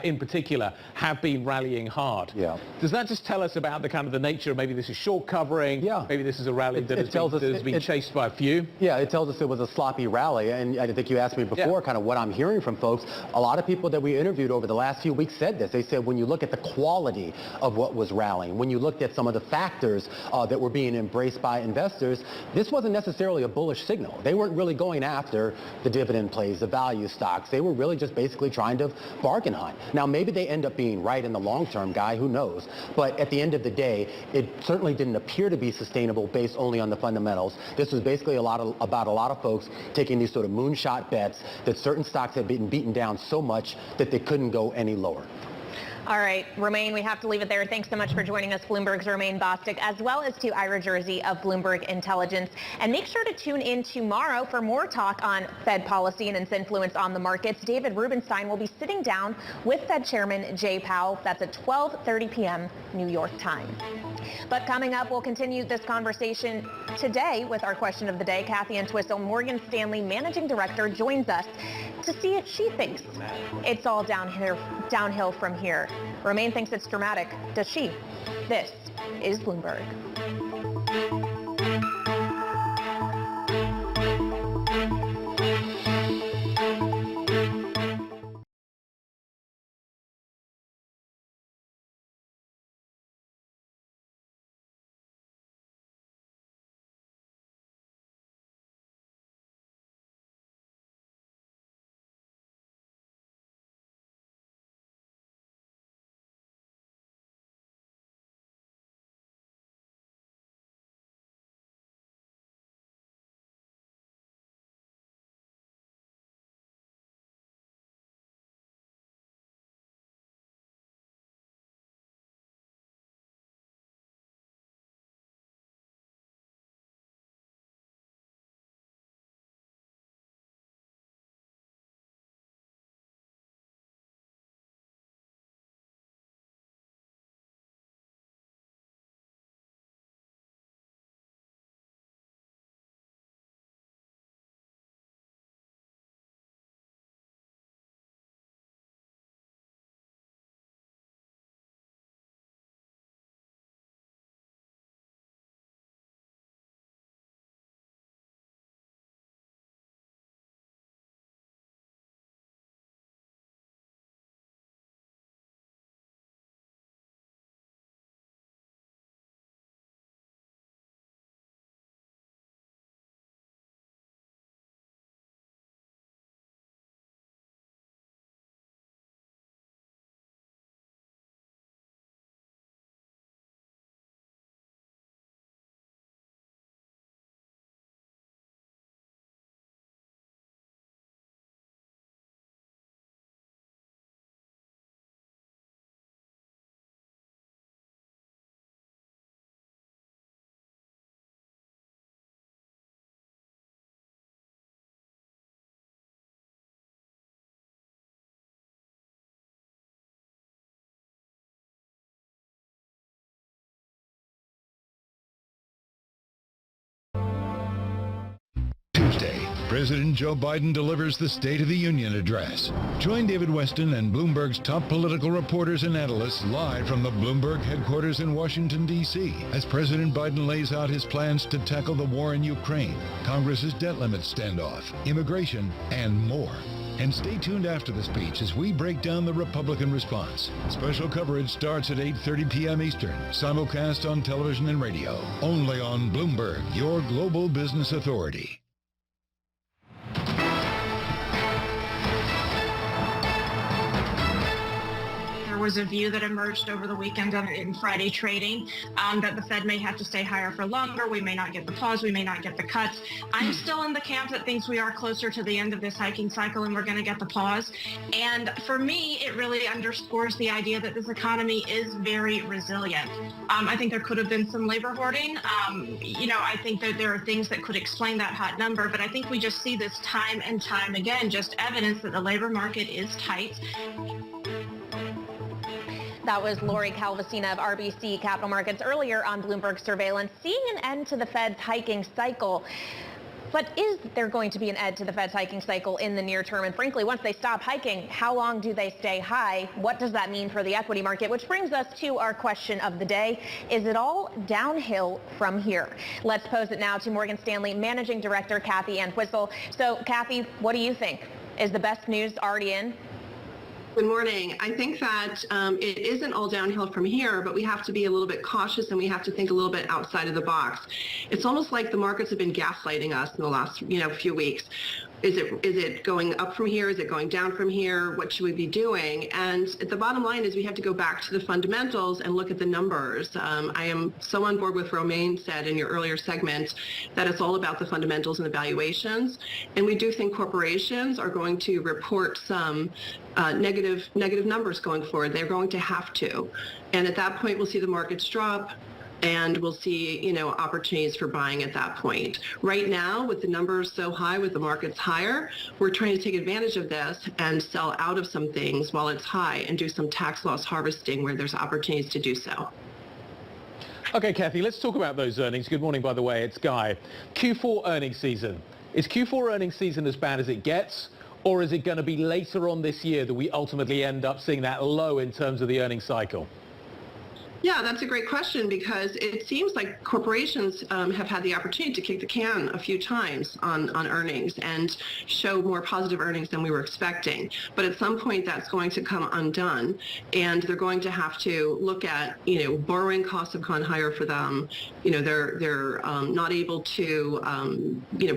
in particular, have been rallying hard. Yeah. Does that just tell us about the nature of maybe this is short covering? Yeah. Maybe this is a rally that has been chased by a few? Yeah, it tells us it was a sloppy rally. And I think you asked me before kind of what I'm hearing from folks. A lot of people that we interviewed over the last few weeks said this. They said when you look at the quality of what was rallying, when you looked at some of the factors that were being embraced by investors, this wasn't necessarily a bullish signal. They weren't really going after the dividend plays, the value stocks. They were really just basically trying to bargain hunt. Now, maybe they end up being right in the long term, Guy, who knows? But at the end of the day, it certainly didn't appear to be sustainable based only on the fundamentals. This was basically about a lot of folks taking these sort of moonshot bets that certain stocks had been beaten down so much that they couldn't go any lower. All right, Romaine, we have to leave it there. Thanks so much for joining us, Bloomberg's Romaine Bostick, as well as to Ira Jersey of Bloomberg Intelligence. And make sure to tune in tomorrow for more talk on Fed policy and its influence on the markets. David Rubenstein will be sitting down with Fed Chairman Jay Powell. That's at 12:30 p.m. New York time. But coming up, we'll continue this conversation today with our question of the day. Kathy Entwistle, Morgan Stanley Managing Director, joins us to see if she thinks it's all downhill from here. Romaine thinks it's dramatic. Does she? This is Bloomberg. Tuesday, President Joe Biden delivers the State of the Union address. Join David Weston and Bloomberg's top political reporters and analysts live from the Bloomberg headquarters in Washington, D.C. as President Biden lays out his plans to tackle the war in Ukraine, Congress's debt limit standoff, immigration, and more. And stay tuned after the speech as we break down the Republican response. Special coverage starts at 8:30 p.m. Eastern, simulcast on television and radio, only on Bloomberg, your global business authority. There was a view that emerged over the weekend in Friday trading that the Fed may have to stay higher for longer. We may not get the pause. We may not get the cuts. I'm still in the camp that thinks we are closer to the end of this hiking cycle and we're going to get the pause. And for me, it really underscores the idea that this economy is very resilient. I think there could have been some labor hoarding. I think that there are things that could explain that hot number, but I think we just see this time and time again, just evidence that the labor market is tight. That was Lori Calvasina of RBC Capital Markets earlier on Bloomberg Surveillance, seeing an end to the Fed's hiking cycle. But is there going to be an end to the Fed's hiking cycle in the near term? And frankly, once they stop hiking, how long do they stay high? What does that mean for the equity market? Which brings us to our question of the day. Is it all downhill from here? Let's pose it now to Morgan Stanley Managing Director Kathy Entwistle. So Kathy, what do you think? Is the best news already in? Good morning. I think that it isn't all downhill from here, but we have to be a little bit cautious and we have to think a little bit outside of the box. It's almost like the markets have been gaslighting us in the last few weeks. is it going up from here? Is it going down from here? What should we be doing? And the bottom line is we have to go back to the fundamentals and look at the numbers. I am so on board with Romaine said in your earlier segment that it's all about the fundamentals and the valuations. And we do think corporations are going to report some negative numbers going forward. They're going to have to. And at that point, we'll see the markets drop. And we'll see, opportunities for buying at that point. Right now, with the numbers so high, with the markets higher, we're trying to take advantage of this and sell out of some things while it's high and do some tax loss harvesting where there's opportunities to do so. Okay, Kathy, let's talk about those earnings. Good morning, by the way. It's Guy. Q4 earnings season. Is Q4 earnings season as bad as it gets? Or is it going to be later on this year that we ultimately end up seeing that low in terms of the earnings cycle? Yeah, that's a great question because it seems like corporations have had the opportunity to kick the can a few times on earnings and show more positive earnings than we were expecting. But at some point, that's going to come undone, and they're going to have to look at, borrowing costs have gone higher for them. They're not able to,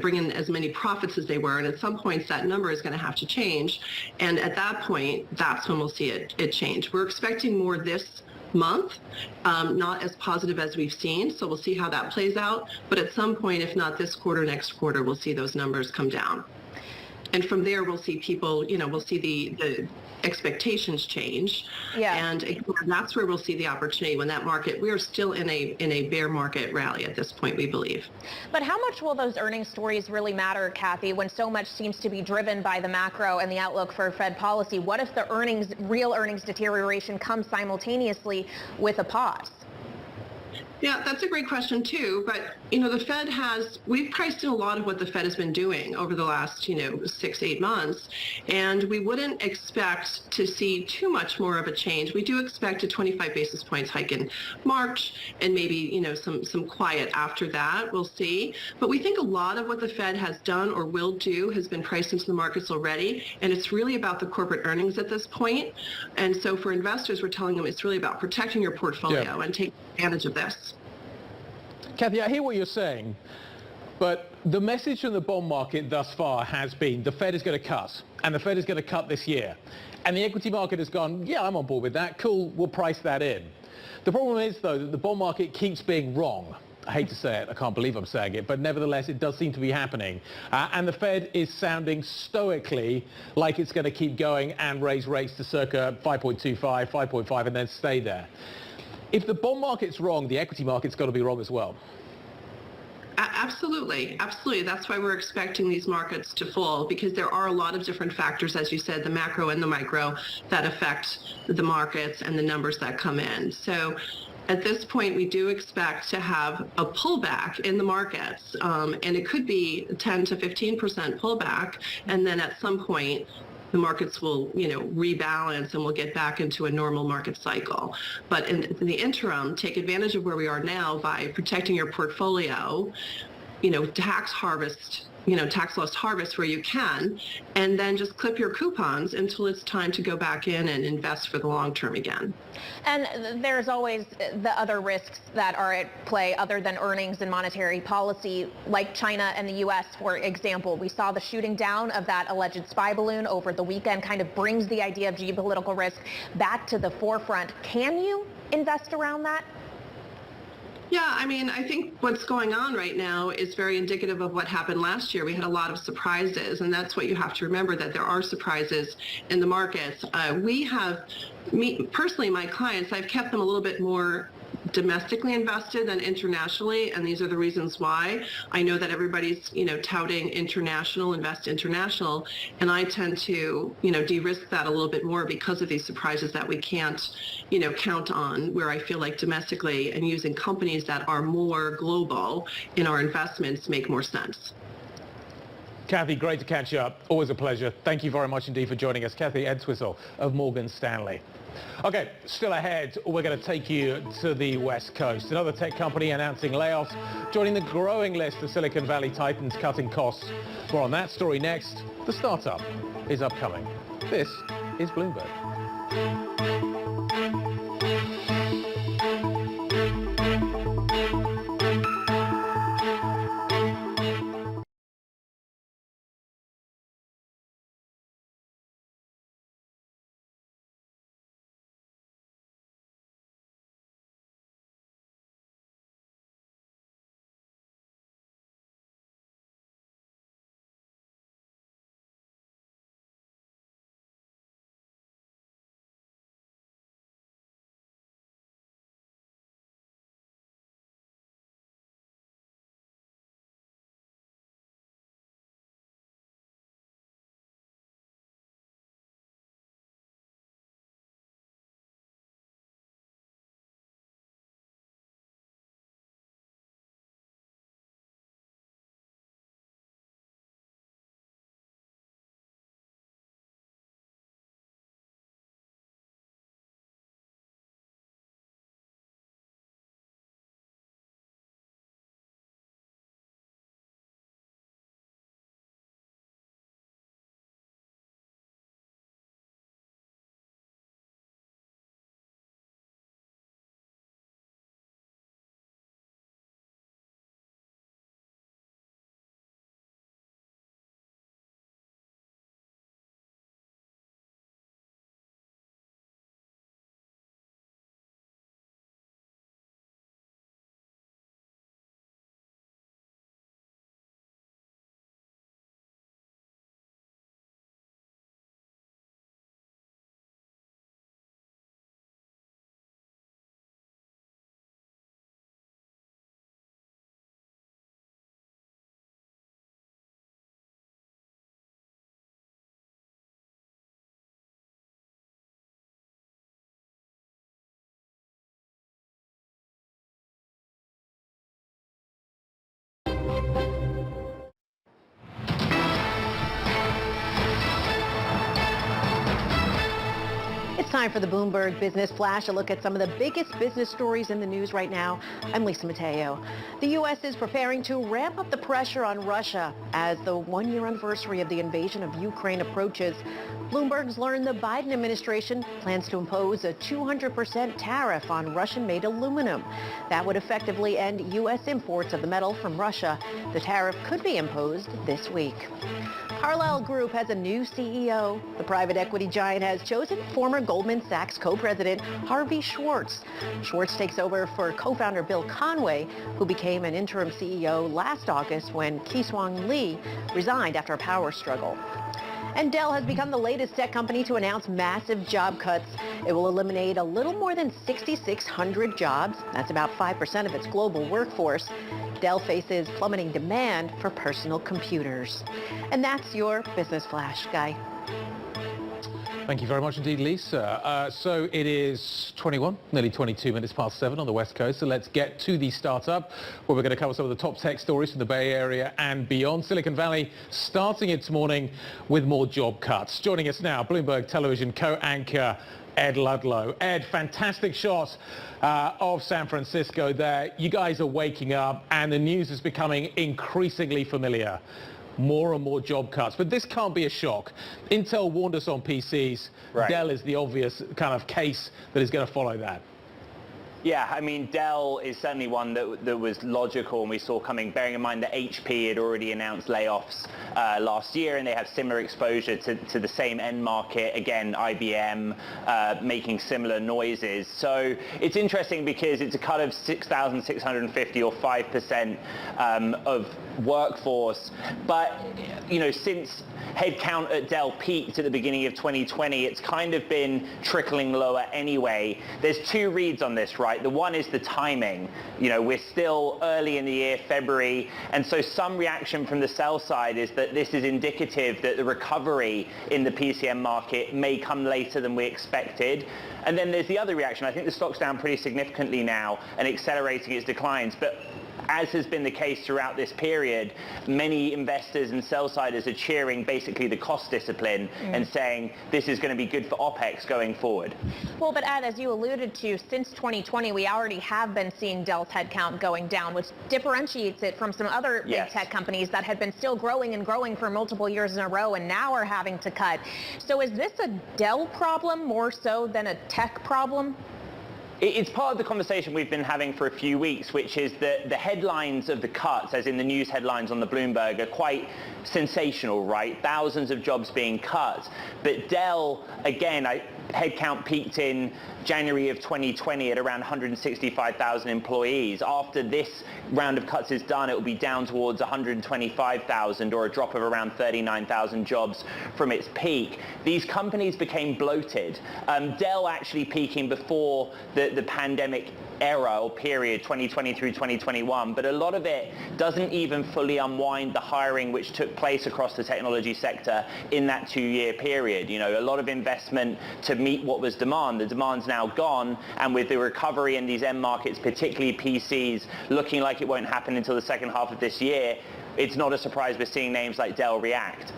bring in as many profits as they were, and at some points that number is going to have to change. And at that point, that's when we'll see it change. We're expecting more this month, not as positive as we've seen. So we'll see how that plays out. But at some point, if not this quarter, next quarter, we'll see those numbers come down. And from there, we'll see people, we'll see the expectations change. Yeah. And again, that's where we'll see the opportunity when that market, we are still in a bear market rally at this point, we believe. But how much will those earnings stories really matter, Kathy, when so much seems to be driven by the macro and the outlook for Fed policy? What if the real earnings deterioration comes simultaneously with a pause? Yeah, that's a great question too. But, the Fed we've priced in a lot of what the Fed has been doing over the last, 6-8 months. And we wouldn't expect to see too much more of a change. We do expect a 25 basis points hike in March and maybe, some quiet after that. We'll see. But we think a lot of what the Fed has done or will do has been priced into the markets already. And it's really about the corporate earnings at this point. And so for investors, we're telling them it's really about protecting your portfolio and taking advantage of this. Kathy, I hear what you're saying, but the message from the bond market thus far has been the Fed is going to cut, and the Fed is going to cut this year. And the equity market has gone, yeah, I'm on board with that. Cool, we'll price that in. The problem is, though, that the bond market keeps being wrong. I hate to say it, I can't believe I'm saying it, but nevertheless, it does seem to be happening. And the Fed is sounding stoically like it's going to keep going and raise rates to circa 5.25, 5.5, and then stay there. If the bond market's wrong, the equity market's got to be wrong as well. Absolutely. That's why we're expecting these markets to fall, because there are a lot of different factors, as you said, the macro and the micro, that affect the markets and the numbers that come in. So at this point, we do expect to have a pullback in the markets, and it could be 10 to 15% pullback, and then at some point, the markets will, rebalance and we'll get back into a normal market cycle. But in the interim, take advantage of where we are now by protecting your portfolio, tax loss harvest where you can, and then just clip your coupons until it's time to go back in and invest for the long term again. And there's always the other risks that are at play other than earnings and monetary policy, like China and the U.S., for example. We saw the shooting down of that alleged spy balloon over the weekend kind of brings the idea of geopolitical risk back to the forefront. Can you invest around that? Yeah, I think what's going on right now is very indicative of what happened last year. We had a lot of surprises, and that's what you have to remember, that there are surprises in the markets. Personally, my clients, I've kept them a little bit more domestically invested than internationally, and these are the reasons why. I know that everybody's, touting international, invest international, and I tend to, de-risk that a little bit more because of these surprises that we can't, count on, where I feel like domestically and using companies that are more global in our investments make more sense. Kathy, great to catch you up. Always a pleasure. Thank you very much indeed for joining us. Kathy Entwistle of Morgan Stanley. Okay, still ahead, we're going to take you to the West Coast. Another tech company announcing layoffs, joining the growing list of Silicon Valley titans cutting costs. More on that story next. The startup is upcoming. This is Bloomberg. It's time for the Bloomberg Business Flash, a look at some of the biggest business stories in the news right now. I'm Lisa Mateo. The U.S. is preparing to ramp up the pressure on Russia as the one-year anniversary of the invasion of Ukraine approaches. Bloomberg's learned the Biden administration plans to impose a 200% tariff on Russian-made aluminum. That would effectively end U.S. imports of the metal from Russia. The tariff could be imposed this week. Carlyle Group has a new CEO. The private equity giant has chosen former Goldman Sachs co-president Harvey Schwartz. Schwartz takes over for co-founder Bill Conway, who became an interim CEO last August when Kee-Swan Lee resigned after a power struggle. And Dell has become the latest tech company to announce massive job cuts. It will eliminate a little more than 6,600 jobs. That's about 5% of its global workforce. Dell faces plummeting demand for personal computers. And that's your Business Flash, Guy. Thank you very much indeed, Lisa. So it is nearly 22 minutes past 7 on the West Coast. So let's get to the startup, where we're going to cover some of the top tech stories from the Bay Area and beyond. Silicon Valley starting its morning with more job cuts. Joining us now, Bloomberg Television co-anchor Ed Ludlow. Ed, fantastic shot of San Francisco there. You guys are waking up and the news is becoming increasingly familiar. More and more job cuts. But this can't be a shock. Intel warned us on PCs. Right. Dell is the obvious kind of case that is going to follow that. Yeah, I mean, Dell is certainly one that was logical and we saw coming, bearing in mind that HP had already announced layoffs last year and they have similar exposure to the same end market. Again, IBM making similar noises. So it's interesting because it's a cut of 6,650 or 5% of workforce. But, you know, since headcount at Dell peaked at the beginning of 2020, it's kind of been trickling lower anyway. There's two reads on this, right? The one is the timing. You know, we're still early in the year, February, and so some reaction from the sell side is that this is indicative that the recovery in the PCM market may come later than we expected. And then there's the other reaction. I think the stock's down pretty significantly now and accelerating its declines. But as has been the case throughout this period, many investors and sell-siders are cheering basically the cost discipline and saying this is going to be good for OPEX going forward. Well, but Ed, as you alluded to, since 2020, we already have been seeing Dell's headcount going down, which differentiates it from some other big tech companies that had been still growing and growing for multiple years in a row and now are having to cut. So is this a Dell problem more so than a tech problem? It's part of the conversation we've been having for a few weeks, which is that the headlines of the cuts, as in the news headlines on the Bloomberg, are quite sensational, right? Thousands of jobs being cut. But Dell, again, headcount peaked in January of 2020 at around 165,000 employees. After this round of cuts is done, it will be down towards 125,000, or a drop of around 39,000 jobs from its peak. These companies became bloated. Dell actually peaking before the pandemic era or period, 2020 through 2021, but a lot of it doesn't even fully unwind the hiring which took place across the technology sector in that 2-year period. You know, a lot of investment to meet what was demand. The demand's now gone, and with the recovery in these end markets, particularly PCs, looking like it won't happen until the second half of this year, it's not a surprise we're seeing names like Dell react.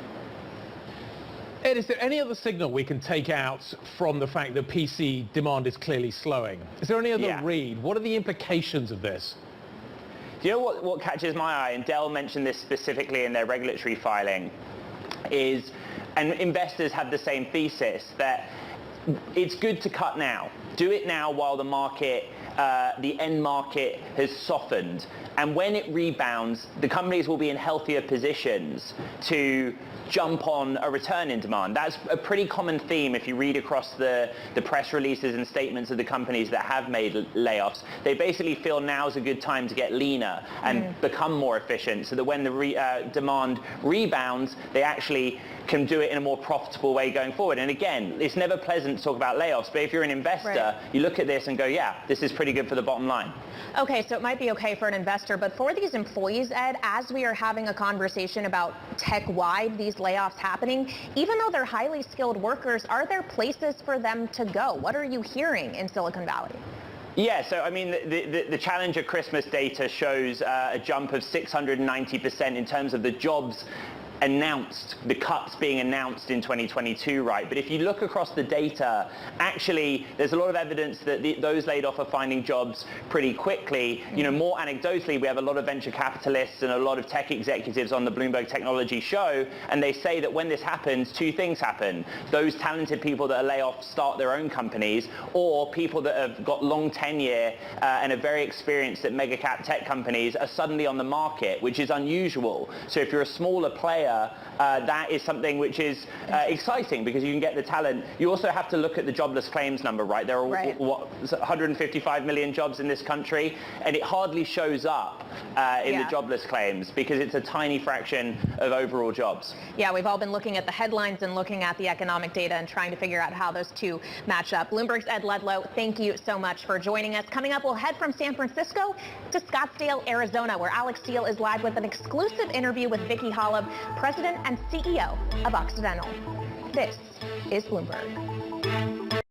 Ed, is there any other signal we can take out from the fact that PC demand is clearly slowing? Is there any other read? What are the implications of this? Do you know what catches my eye, and Dell mentioned this specifically in their regulatory filing, is, and investors have the same thesis, that it's good to cut now. Do it now while the market, the end market has softened. And when it rebounds, the companies will be in healthier positions to jump on a return in demand. That's a pretty common theme if you read across the press releases and statements of the companies that have made layoffs. They basically feel now's a good time to get leaner and become more efficient, so that when the demand rebounds, they actually can do it in a more profitable way going forward. And again, it's never pleasant to talk about layoffs, but if you're an investor, you look at this and go, yeah, this is pretty good for the bottom line. Okay, so it might be okay for an investor, but for these employees, Ed, as we are having a conversation about tech-wide, these layoffs happening, even though they're highly skilled workers, are there places for them to go? What are you hearing in Silicon Valley? Yeah, so I mean, the Challenger Christmas data shows a jump of 690% in terms of the jobs announced, the cuts being announced in 2022, right? But if you look across the data, actually, there's a lot of evidence that those laid off are finding jobs pretty quickly. You know, more anecdotally, we have a lot of venture capitalists and a lot of tech executives on the Bloomberg Technology show, and they say that when this happens, two things happen. Those talented people that are laid off start their own companies, or people that have got long tenure and are very experienced at mega cap tech companies are suddenly on the market, which is unusual. So if you're a smaller player, that is something which is exciting because you can get the talent. You also have to look at the jobless claims number, right? There are what, 155 million jobs in this country, and it hardly shows up in the jobless claims because it's a tiny fraction of overall jobs. Yeah, we've all been looking at the headlines and looking at the economic data and trying to figure out how those two match up. Bloomberg's Ed Ledlow, thank you so much for joining us. Coming up, we'll head from San Francisco to Scottsdale, Arizona, where Alex Steele is live with an exclusive interview with Vicki Hollub, President and CEO of Occidental. This is Bloomberg.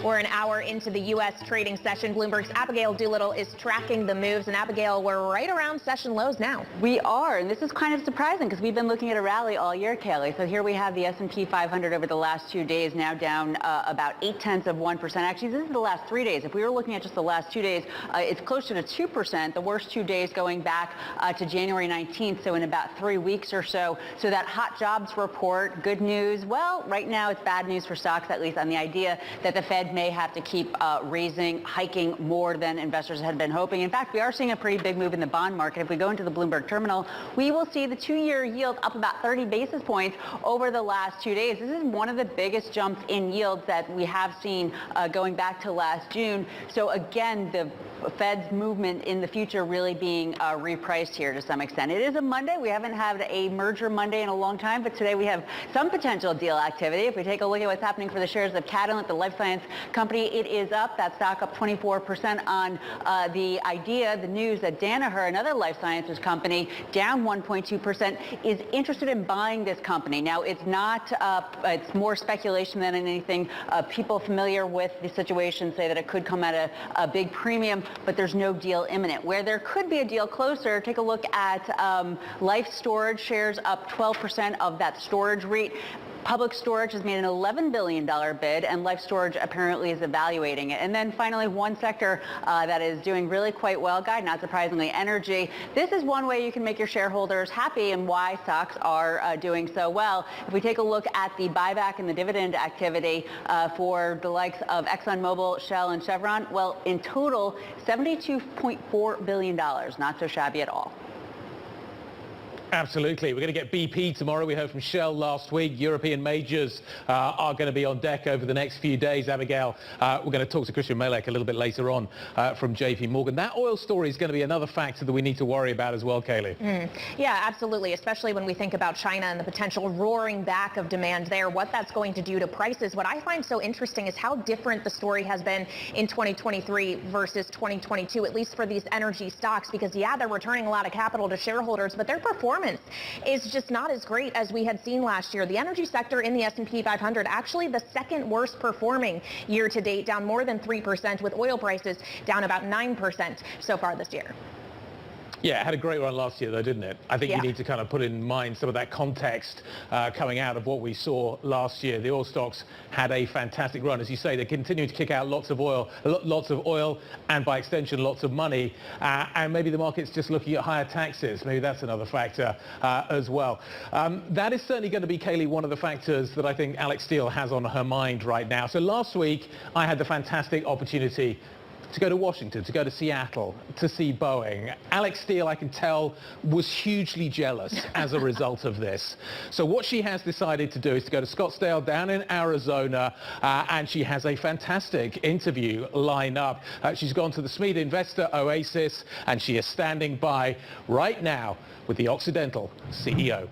We're an hour into the U.S. trading session. Bloomberg's Abigail Doolittle is tracking the moves. And Abigail, we're right around session lows now. We are, and this is kind of surprising because we've been looking at a rally all year, Kelly. So here we have the S&P 500 over the last 2 days now down about 0.8%. Actually, this is the last 3 days. If we were looking at just the last 2 days, it's closer to 2%. The worst 2 days going back to January 19th, so in about 3 weeks or so. So that hot jobs report, good news. Well, right now it's bad news for stocks, at least on the idea that the Fed may have to keep hiking more than investors had been hoping. In fact, we are seeing a pretty big move in the bond market. If we go into the Bloomberg terminal, we will see the 2-year yield up about 30 basis points over the last 2 days. This is one of the biggest jumps in yields that we have seen going back to last June. So again, the Fed's movement in the future really being repriced here to some extent. It is a Monday. We haven't had a merger Monday in a long time, but today we have some potential deal activity. If we take a look at what's happening for the shares of Catalent, the life science company, it is up. That stock up 24% on the news that Danaher, another life sciences company, down 1.2%, is interested in buying this company. Now, it's not, it's more speculation than anything. People familiar with the situation say that it could come at a big premium, but there's no deal imminent. Where there could be a deal closer, take a look at Life Storage, shares up 12% of that storage REIT. Public Storage has made an $11 billion bid, and Life Storage apparently is evaluating it. And then finally, one sector that is doing really quite well, Guy, not surprisingly, energy. This is one way you can make your shareholders happy and why stocks are doing so well. If we take a look at the buyback and the dividend activity for the likes of ExxonMobil, Shell, and Chevron, well, in total, $72.4 billion. Not so shabby at all. Absolutely. We're going to get BP tomorrow. We heard from Shell last week. European majors are going to be on deck over the next few days. Abigail, we're going to talk to Christian Malek a little bit later on from JP Morgan. That oil story is going to be another factor that we need to worry about as well, Kayleigh. Yeah, absolutely, especially when we think about China and the potential roaring back of demand there, what that's going to do to prices. What I find so interesting is how different the story has been in 2023 versus 2022, at least for these energy stocks, because, yeah, they're returning a lot of capital to shareholders, but their performance is just not as great as we had seen last year. The energy sector in the S&P 500, actually the second worst performing year to date, down more than 3%, with oil prices down about 9% so far this year. Yeah, it had a great run last year, though, didn't it? I think you need to kind of put in mind some of that context coming out of what we saw last year. The oil stocks had a fantastic run. As you say, they continue to kick out lots of oil, and by extension, lots of money. And maybe the market's just looking at higher taxes. Maybe that's another factor as well. That is certainly going to be, Kayleigh, one of the factors that I think Alex Steele has on her mind right now. So last week, I had the fantastic opportunity to go to Washington, to go to Seattle, to see Boeing. Alex Steele, I can tell, was hugely jealous as a result of this. So what she has decided to do is to go to Scottsdale down in Arizona, and she has a fantastic interview lined up. She's gone to the Smead Investor Oasis, and she is standing by right now with the Occidental CEO.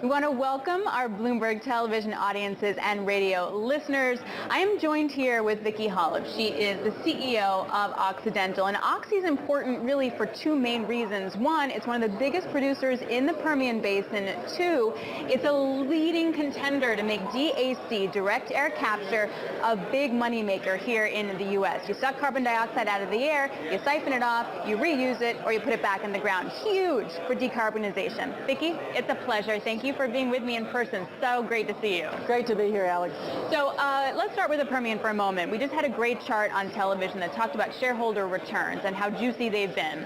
We want to welcome our Bloomberg television audiences and radio listeners. I am joined here with Vicki Hollub. She is the CEO of Occidental. And Oxy is important really for two main reasons. One, it's one of the biggest producers in the Permian Basin. Two, it's a leading contender to make DAC, direct air capture, a big moneymaker here in the U.S. You suck carbon dioxide out of the air, you siphon it off, you reuse it, or you put it back in the ground. Huge for decarbonization. Vicki, it's a pleasure. Thank you for being with me in person. So great to see you. Great to be here, Alex. So let's start with the Permian for a moment. We just had a great chart on television that talked about shareholder returns and how juicy they've been.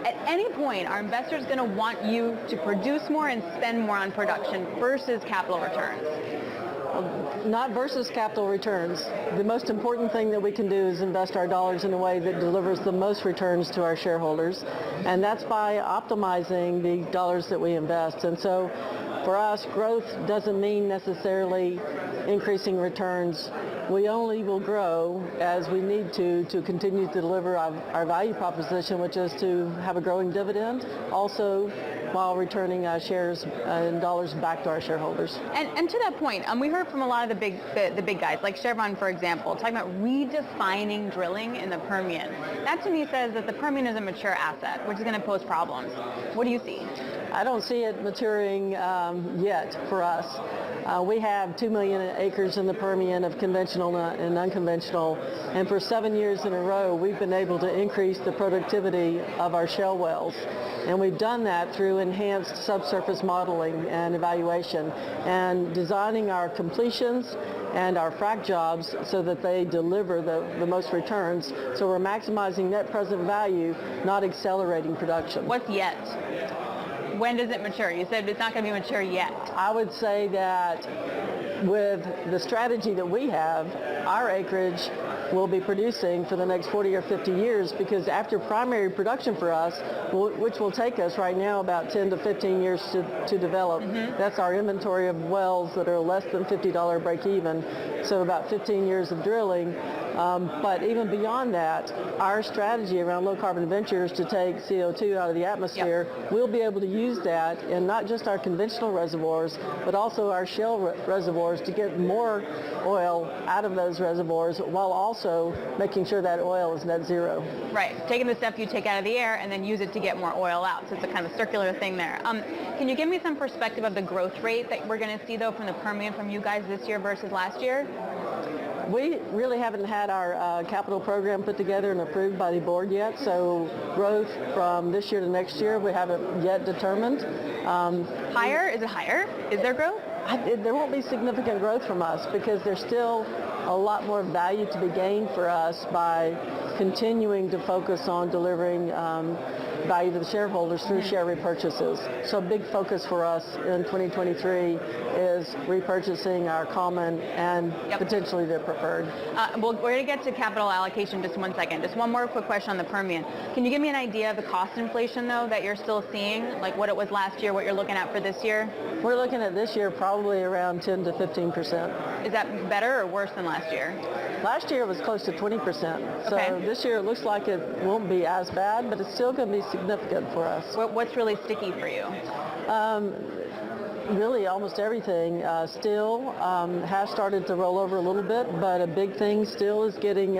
At any point, are investors going to want you to produce more and spend more on production versus capital returns? Not versus capital returns. The most important thing that we can do is invest our dollars in a way that delivers the most returns to our shareholders, and that's by optimizing the dollars that we invest. And so for us, growth doesn't mean necessarily increasing returns. We only will grow as we need to continue to deliver our value proposition, which is to have a growing dividend, also while returning shares and dollars back to our shareholders. And to that point, we heard from a lot of the big guys, like Chevron, for example, talking about redefining drilling in the Permian. That to me says that the Permian is a mature asset, which is going to pose problems. What do you see? I don't see it maturing yet for us. We have 2 million acres in the Permian of conventional and unconventional, and for 7 years in a row, we've been able to increase the productivity of our shale wells. And we've done that through enhanced subsurface modeling and evaluation and designing our completions and our frac jobs so that they deliver the most returns. So we're maximizing net present value, not accelerating production. What's yet? When does it mature? You said it's not going to be mature yet. I would say that with the strategy that we have, our acreage will be producing for the next 40 or 50 years, because after primary production for us, which will take us right now about 10 to 15 years to develop, that's our inventory of wells that are less than $50 break even, so about 15 years of drilling. But even beyond that, our strategy around low carbon ventures to take CO2 out of the atmosphere, we'll be able to use that in not just our conventional reservoirs, but also our shale reservoirs to get more oil out of those reservoirs, while also making sure that oil is net zero. Right, taking the stuff you take out of the air and then use it to get more oil out. So it's a kind of circular thing there. Can you give me some perspective of the growth rate that we're going to see, though, from the Permian from you guys this year versus last year? We really haven't had our capital program put together and approved by the board yet, so growth from this year to next year we haven't yet determined. Higher? Is it higher? Is there growth? There won't be significant growth from us, because there's still a lot more value to be gained for us by continuing to focus on delivering value to the shareholders through share repurchases. So a big focus for us in 2023 is repurchasing our common and potentially the preferred. Well, we're going to get to capital allocation in just one second. Just one more quick question on the Permian. Can you give me an idea of the cost inflation, though, that you're still seeing, like what it was last year, what you're looking at for this year? We're looking at this year probably around 10 to 15%. Is that better or worse than last year? Last year it was close to 20%. So this year it looks like it won't be as bad, but it's still going to be significant for us. What's really sticky for you? Really almost everything. Steel has started to roll over a little bit, but a big thing still is getting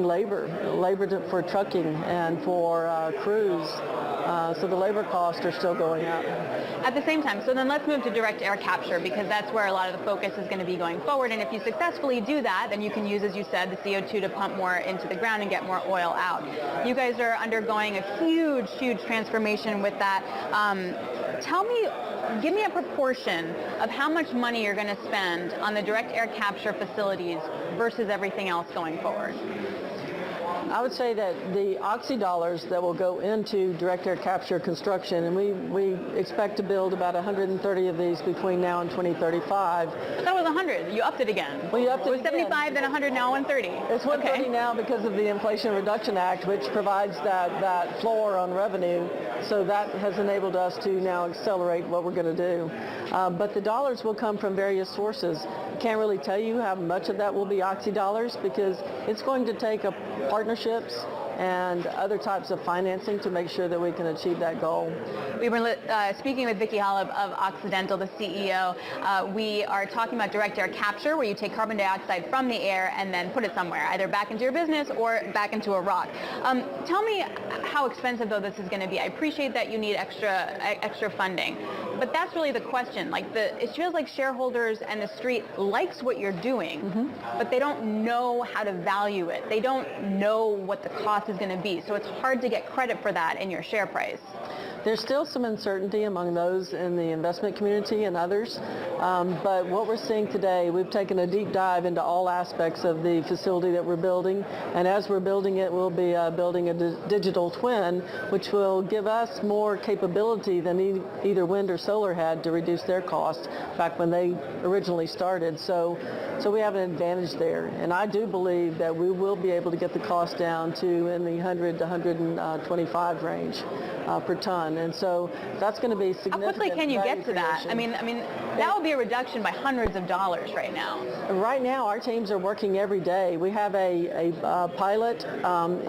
labor for trucking and for crews. So the labor costs are still going up. At the same time, so then let's move to direct air capture, because that's where a lot of the focus is going to be going forward. And if you successfully do that, then you can use, as you said, the CO2 to pump more into the ground and get more oil out. You guys are undergoing a huge, huge transformation with that. Give me a proportion of how much money you're going to spend on the direct air capture facilities versus everything else going forward. I would say that the Oxy dollars that will go into direct air capture construction, and we expect to build about 130 of these between now and 2035. I thought it was 100. You upped it again. Well, you upped it was 75, then 100, now 130. It's 130 now because of the Inflation Reduction Act, which provides that floor on revenue. So that has enabled us to now accelerate what we're going to do. But the dollars will come from various sources. I can't really tell you how much of that will be Oxy dollars, because it's going to take partnerships and other types of financing to make sure that we can achieve that goal. We were speaking with Vicki Hollub of Occidental, the CEO. We are talking about direct air capture, where you take carbon dioxide from the air and then put it somewhere, either back into your business or back into a rock. Tell me how expensive, though, this is going to be. I appreciate that you need extra funding, but that's really the question. It feels like shareholders and the street likes what you're doing, but they don't know how to value it. They don't know what the cost is going to be, so it's hard to get credit for that in your share price. There's still some uncertainty among those in the investment community and others, but what we're seeing today, we've taken a deep dive into all aspects of the facility that we're building, and as we're building it, we'll be building a digital twin, which will give us more capability than either wind or solar had to reduce their costs back when they originally started. So we have an advantage there, and I do believe that we will be able to get the cost down to in the 100 to 125 range per ton, and so that's going to be significant. How quickly can you get to that? Creation. I mean, that would be a reduction by hundreds of dollars right now. Right now, our teams are working every day. We have a pilot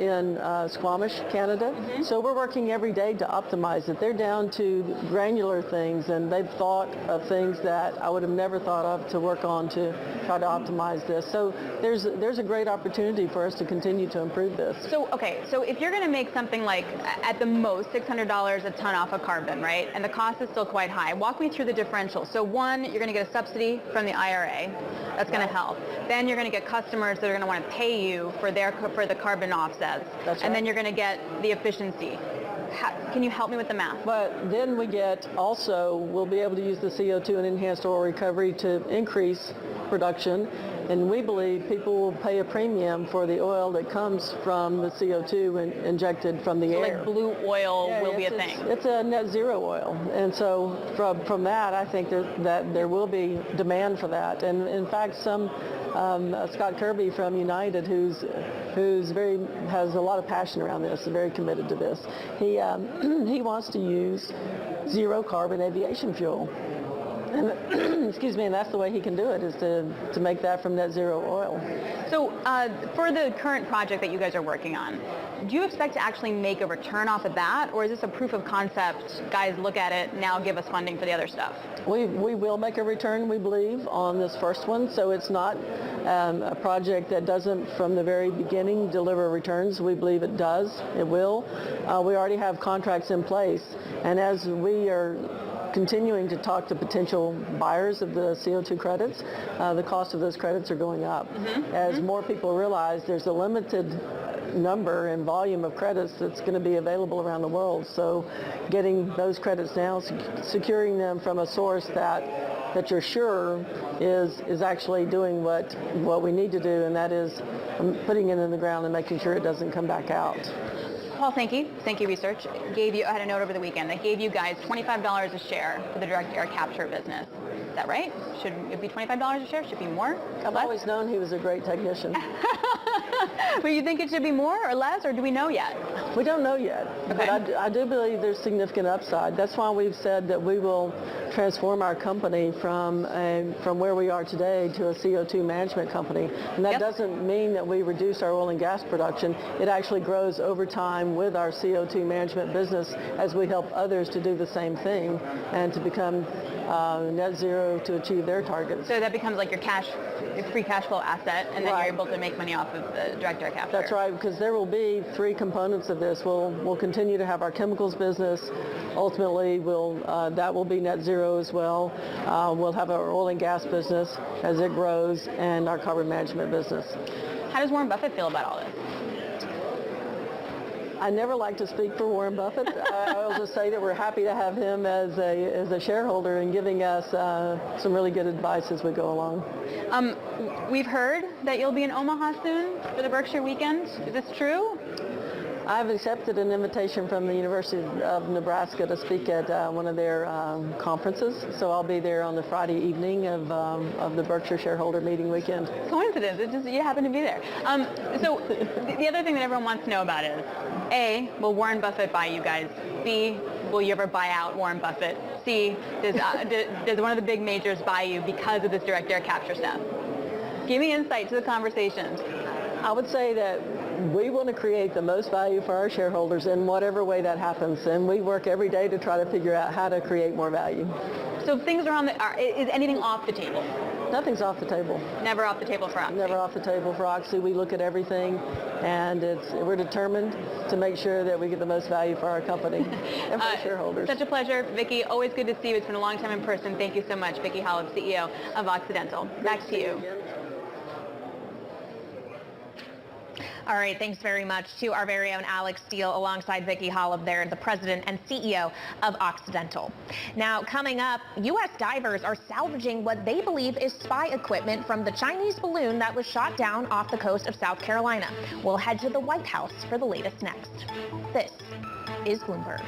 in Squamish, Canada, so we're working every day to optimize it. They're down to granular things, and they've thought of things that I would have never thought of to work on to try to optimize this. So there's a great opportunity for us to continue to improve this. So if you're going to make something like, at the most, $600 a ton off of carbon, right, and the cost is still quite high, walk me through the differential. So one, you're going to get a subsidy from the IRA. That's going to help. Then you're going to get customers that are going to want to pay you for the carbon offsets. That's right. And then you're going to get the efficiency. Can you help me with the math? But then we'll be able to use the CO2 and enhanced oil recovery to increase production, and we believe people will pay a premium for the oil that comes from the CO2 injected from the air. Like blue oil will be a it's- thing. It's a net zero oil, and so from that, I think that there will be demand for that. And in fact, Scott Kirby from United, who's has a lot of passion around this, is very committed to this. He he wants to use zero carbon aviation fuel. And, excuse me, and that's the way he can do it, is to make that from net zero oil. So for the current project that you guys are working on, do you expect to actually make a return off of that, or is this a proof of concept, guys look at it, now give us funding for the other stuff? We will make a return, we believe, on this first one, so it's not a project that doesn't from the very beginning deliver returns. We believe it does, it will. We already have contracts in place, and as we are continuing to talk to potential buyers of the CO2 credits, the cost of those credits are going up. As more people realize there's a limited number and volume of credits that's going to be available around the world, so getting those credits now, securing them from a source that you're sure is actually doing what we need to do, and that is putting it in the ground and making sure it doesn't come back out. Paul Sankey Research I had a note over the weekend that gave you guys $25 a share for the direct air capture business. Is that right? Should it be $25 a share? Should it be more? I've always known he was a great technician. But you think it should be more or less, or do we know yet? We don't know yet, but I do believe there's significant upside. That's why we've said that we will transform our company from where we are today to a CO2 management company. And that doesn't mean that we reduce our oil and gas production. It actually grows over time with our CO2 management business as we help others to do the same thing and to become net zero to achieve their targets. So that becomes like your free cash flow asset, and then you're able to make money off of the direct air capture. That's right, because there will be three components of this. We'll continue to have our chemicals business. Ultimately, that will be net zero as well. We'll have our oil and gas business as it grows, and our carbon management business. How does Warren Buffett feel about all this? I never like to speak for Warren Buffett. I'll just say that we're happy to have him as a shareholder and giving us some really good advice as we go along. We've heard that you'll be in Omaha soon for the Berkshire weekend. Is this true? I've accepted an invitation from the University of Nebraska to speak at one of their conferences, so I'll be there on the Friday evening of the Berkshire shareholder meeting weekend. Coincidence, it's just you happen to be there. So the other thing that everyone wants to know about is, A, will Warren Buffett buy you guys? B, will you ever buy out Warren Buffett? C, does one of the big majors buy you because of this direct air capture stuff? Give me insight to the conversations. I would say that we want to create the most value for our shareholders in whatever way that happens, and we work every day to try to figure out how to create more value. So if things are is anything off the table? Nothing's off the table. Never off the table for Oxy? Never off the table for Oxy. We look at everything, and we're determined to make sure that we get the most value for our company and for our shareholders. Such a pleasure, Vicki. Always good to see you. It's been a long time in person. Thank you so much, Vicki Hollub, CEO of Occidental. Back to you. All right, thanks very much to our very own Alex Steele alongside Vicki Hollub there, the president and CEO of Occidental. Now, coming up, U.S. divers are salvaging what they believe is spy equipment from the Chinese balloon that was shot down off the coast of South Carolina. We'll head to the White House for the latest next. This is Bloomberg.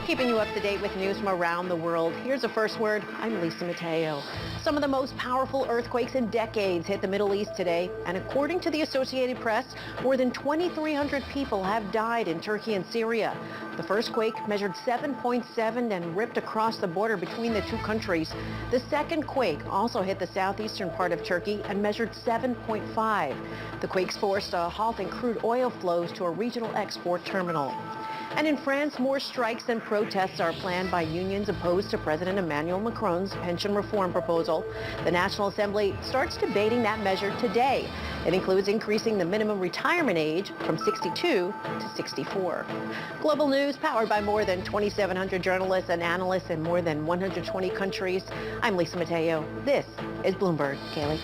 Keeping you up to date with news from around the world, here's a first word. I'm Lisa Mateo. Some of the most powerful earthquakes in decades hit the Middle East today, and according to the Associated Press, more than 2,300 people have died in Turkey and Syria. The first quake measured 7.7 and ripped across the border between the two countries. The second quake also hit the southeastern part of Turkey and measured 7.5. The quakes forced a halt in crude oil flows to a regional export terminal. And in France, more strikes and protests are planned by unions opposed to President Emmanuel Macron's pension reform proposal. The National Assembly starts debating that measure today. It includes increasing the minimum retirement age from 62 to 64. Global news powered by more than 2,700 journalists and analysts in more than 120 countries. I'm Lisa Mateo. This is Bloomberg. Kaylee.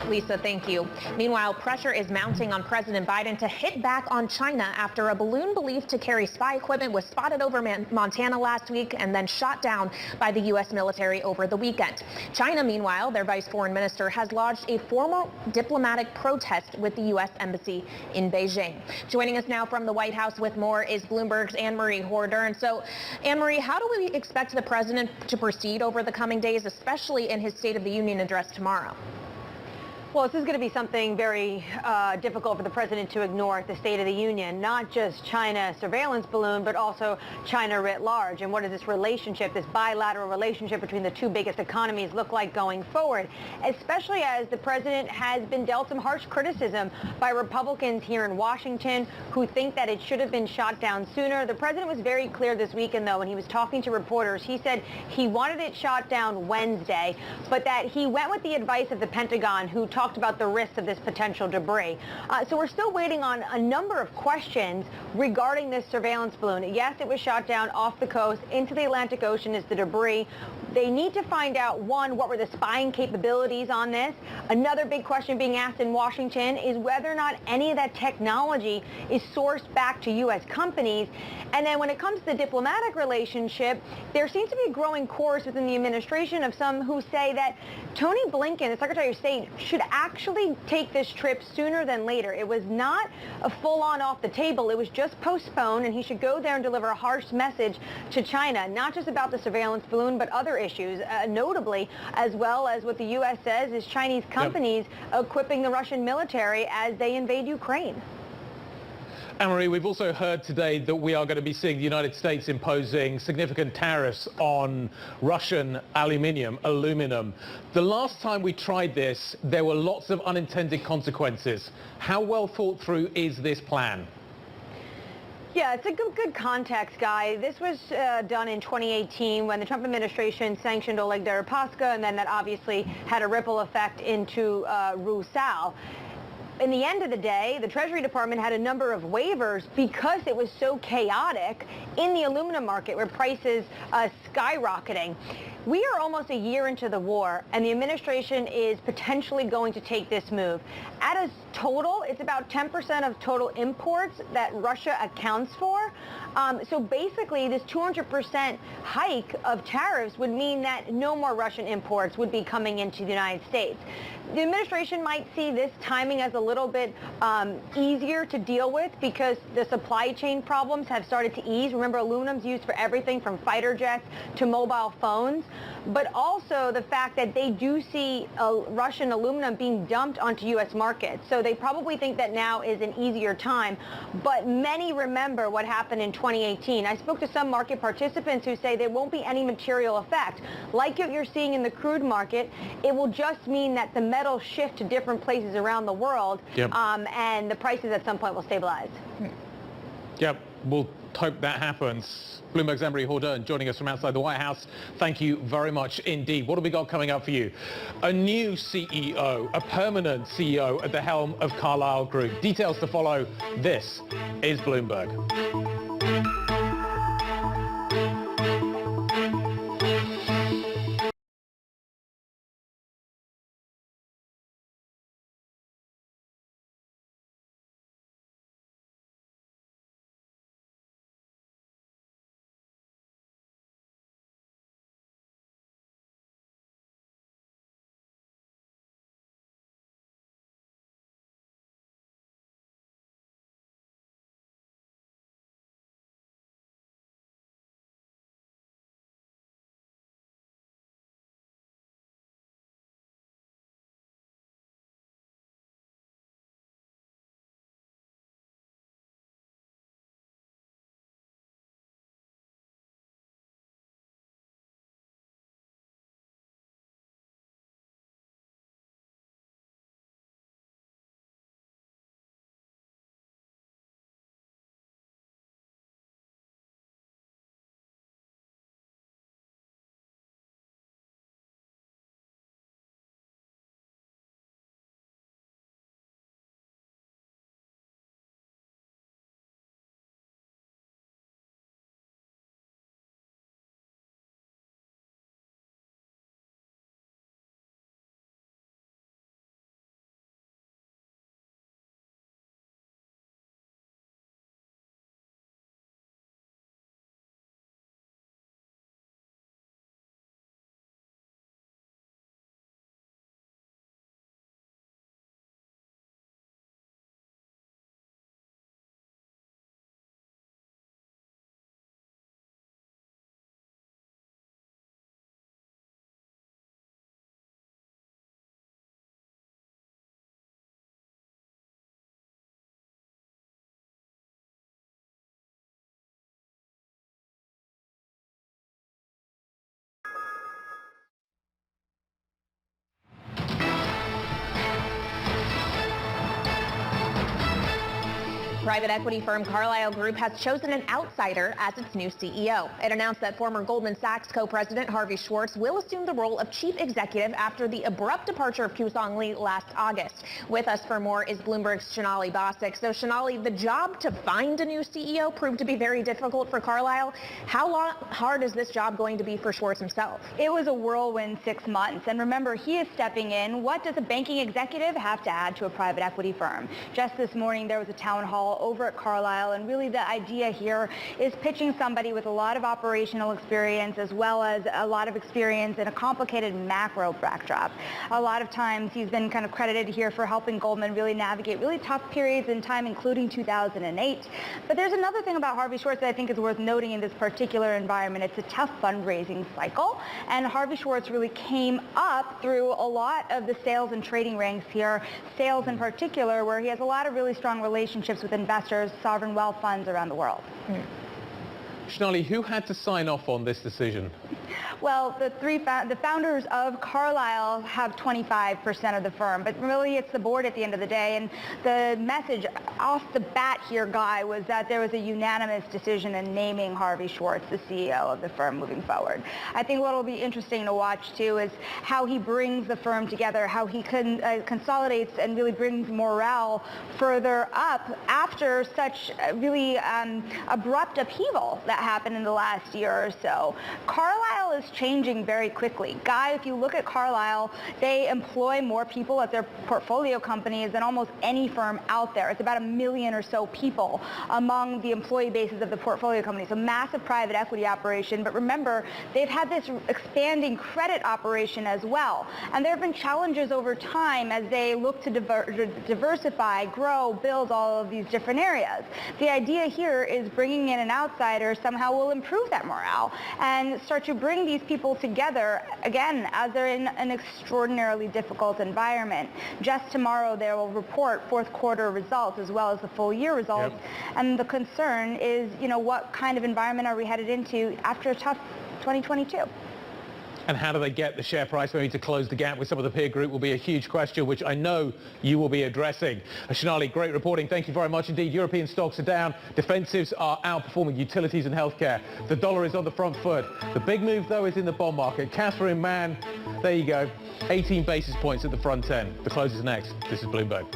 Lisa, thank you. Meanwhile, pressure is mounting on President Biden to hit back on China after a balloon believed to carry spy equipment was spotted over Montana last week and then shot down by the U.S. military over the weekend. China, meanwhile, their vice foreign minister has lodged a formal diplomatic protest with the U.S. embassy in Beijing. Joining us now from the White House with more is Bloomberg's Anne-Marie Hordern. So, Anne-Marie, how do we expect the president to proceed over the coming days, especially in his State of the Union address tomorrow? Well, this is going to be something very difficult for the president to ignore at the State of the Union, not just China surveillance balloon, but also China writ large. And what does this relationship, this bilateral relationship between the two biggest economies look like going forward, especially as the president has been dealt some harsh criticism by Republicans here in Washington who think that it should have been shot down sooner. The president was very clear this weekend, though, when he was talking to reporters. He said he wanted it shot down Wednesday, but that he went with the advice of the Pentagon, who talked about the risks of this potential debris. So we're still waiting on a number of questions regarding this surveillance balloon. Yes, it was shot down off the coast into the Atlantic Ocean as the debris. They need to find out, one, what were the spying capabilities on this? Another big question being asked in Washington is whether or not any of that technology is sourced back to U.S. companies. And then when it comes to the diplomatic relationship, there seems to be a growing chorus within the administration of some who say that Tony Blinken, the Secretary of State, should actually take this trip sooner than later. It was not a full-on off the table. It was just postponed, and he should go there and deliver a harsh message to China, not just about the surveillance balloon, but other issues, notably, as well as what the U.S. says is Chinese companies equipping the Russian military as they invade Ukraine. Anne-Marie, we've also heard today that we are going to be seeing the United States imposing significant tariffs on Russian aluminum. The last time we tried this, there were lots of unintended consequences. How well thought through is this plan? Yeah, it's a good context, Guy. This was done in 2018 when the Trump administration sanctioned Oleg Deripaska, and then that obviously had a ripple effect into Rusal. In the end of the day, the Treasury Department had a number of waivers because it was so chaotic in the aluminum market where prices skyrocketing. We are almost a year into the war, and the administration is potentially going to take this move. At a total, it's about 10% of total imports that Russia accounts for. So basically, this 200% hike of tariffs would mean that no more Russian imports would be coming into the United States. The administration might see this timing as a little bit easier to deal with because the supply chain problems have started to ease. Remember, aluminum's used for everything from fighter jets to mobile phones, but also the fact that they do see Russian aluminum being dumped onto U.S. markets. So they probably think that now is an easier time. But many remember what happened in 2018. I spoke to some market participants who say there won't be any material effect. Like what you're seeing in the crude market, it will just mean that the metal shift to different places around the world, and the prices at some point will stabilize. Yep, we'll hope that happens. Bloomberg's Anne-Marie Hordern joining us from outside the White House. Thank you very much indeed. What have we got coming up for you? A new CEO, a permanent CEO at the helm of Carlyle Group. Details to follow. This is Bloomberg. Private equity firm Carlyle Group has chosen an outsider as its new CEO. It announced that former Goldman Sachs co-president Harvey Schwartz will assume the role of chief executive after the abrupt departure of Kyu-Sung Lee last August. With us for more is Bloomberg's Shonali Bostic. So Shonali, the job to find a new CEO proved to be very difficult for Carlyle. How hard is this job going to be for Schwartz himself? It was a whirlwind 6 months. And remember, he is stepping in. What does a banking executive have to add to a private equity firm? Just this morning, there was a town hall over at Carlyle, and really the idea here is pitching somebody with a lot of operational experience as well as a lot of experience in a complicated macro backdrop. A lot of times he's been kind of credited here for helping Goldman really navigate really tough periods in time, including 2008. But there's another thing about Harvey Schwartz that I think is worth noting in this particular environment. It's a tough fundraising cycle, and Harvey Schwartz really came up through a lot of the sales and trading ranks here, sales in particular, where he has a lot of really strong relationships with investors, sovereign wealth funds around the world. Shonali, who had to sign off on this decision? Well, the founders of Carlyle have 25% of the firm, but really it's the board at the end of the day. And the message off the bat here, Guy, was that there was a unanimous decision in naming Harvey Schwartz the CEO of the firm moving forward. I think what will be interesting to watch, too, is how he brings the firm together, how he consolidates and really brings morale further up after such really abrupt upheaval that happened in the last year or so. Carlyle is changing very quickly. Guy, if you look at Carlyle, they employ more people at their portfolio companies than almost any firm out there. It's about 1 million or so people among the employee bases of the portfolio companies. A massive private equity operation, but remember, they've had this expanding credit operation as well. And there have been challenges over time as they look to diversify, grow, build all of these different areas. The idea here is bringing in an outsider somehow will improve that morale and start to bring these people together, again, as they're in an extraordinarily difficult environment. Just tomorrow they will report fourth quarter results as well as the full year results. Yep. And the concern is, what kind of environment are we headed into after a tough 2022? And how do they get the share price maybe to close the gap with some of the peer group will be a huge question, which I know you will be addressing. Shonali, great reporting. Thank you very much indeed. European stocks are down. Defensives are outperforming utilities and healthcare. The dollar is on the front foot. The big move, though, is in the bond market. Catherine Mann, there you go. 18 basis points at the front end. The close is next. This is Bloomberg.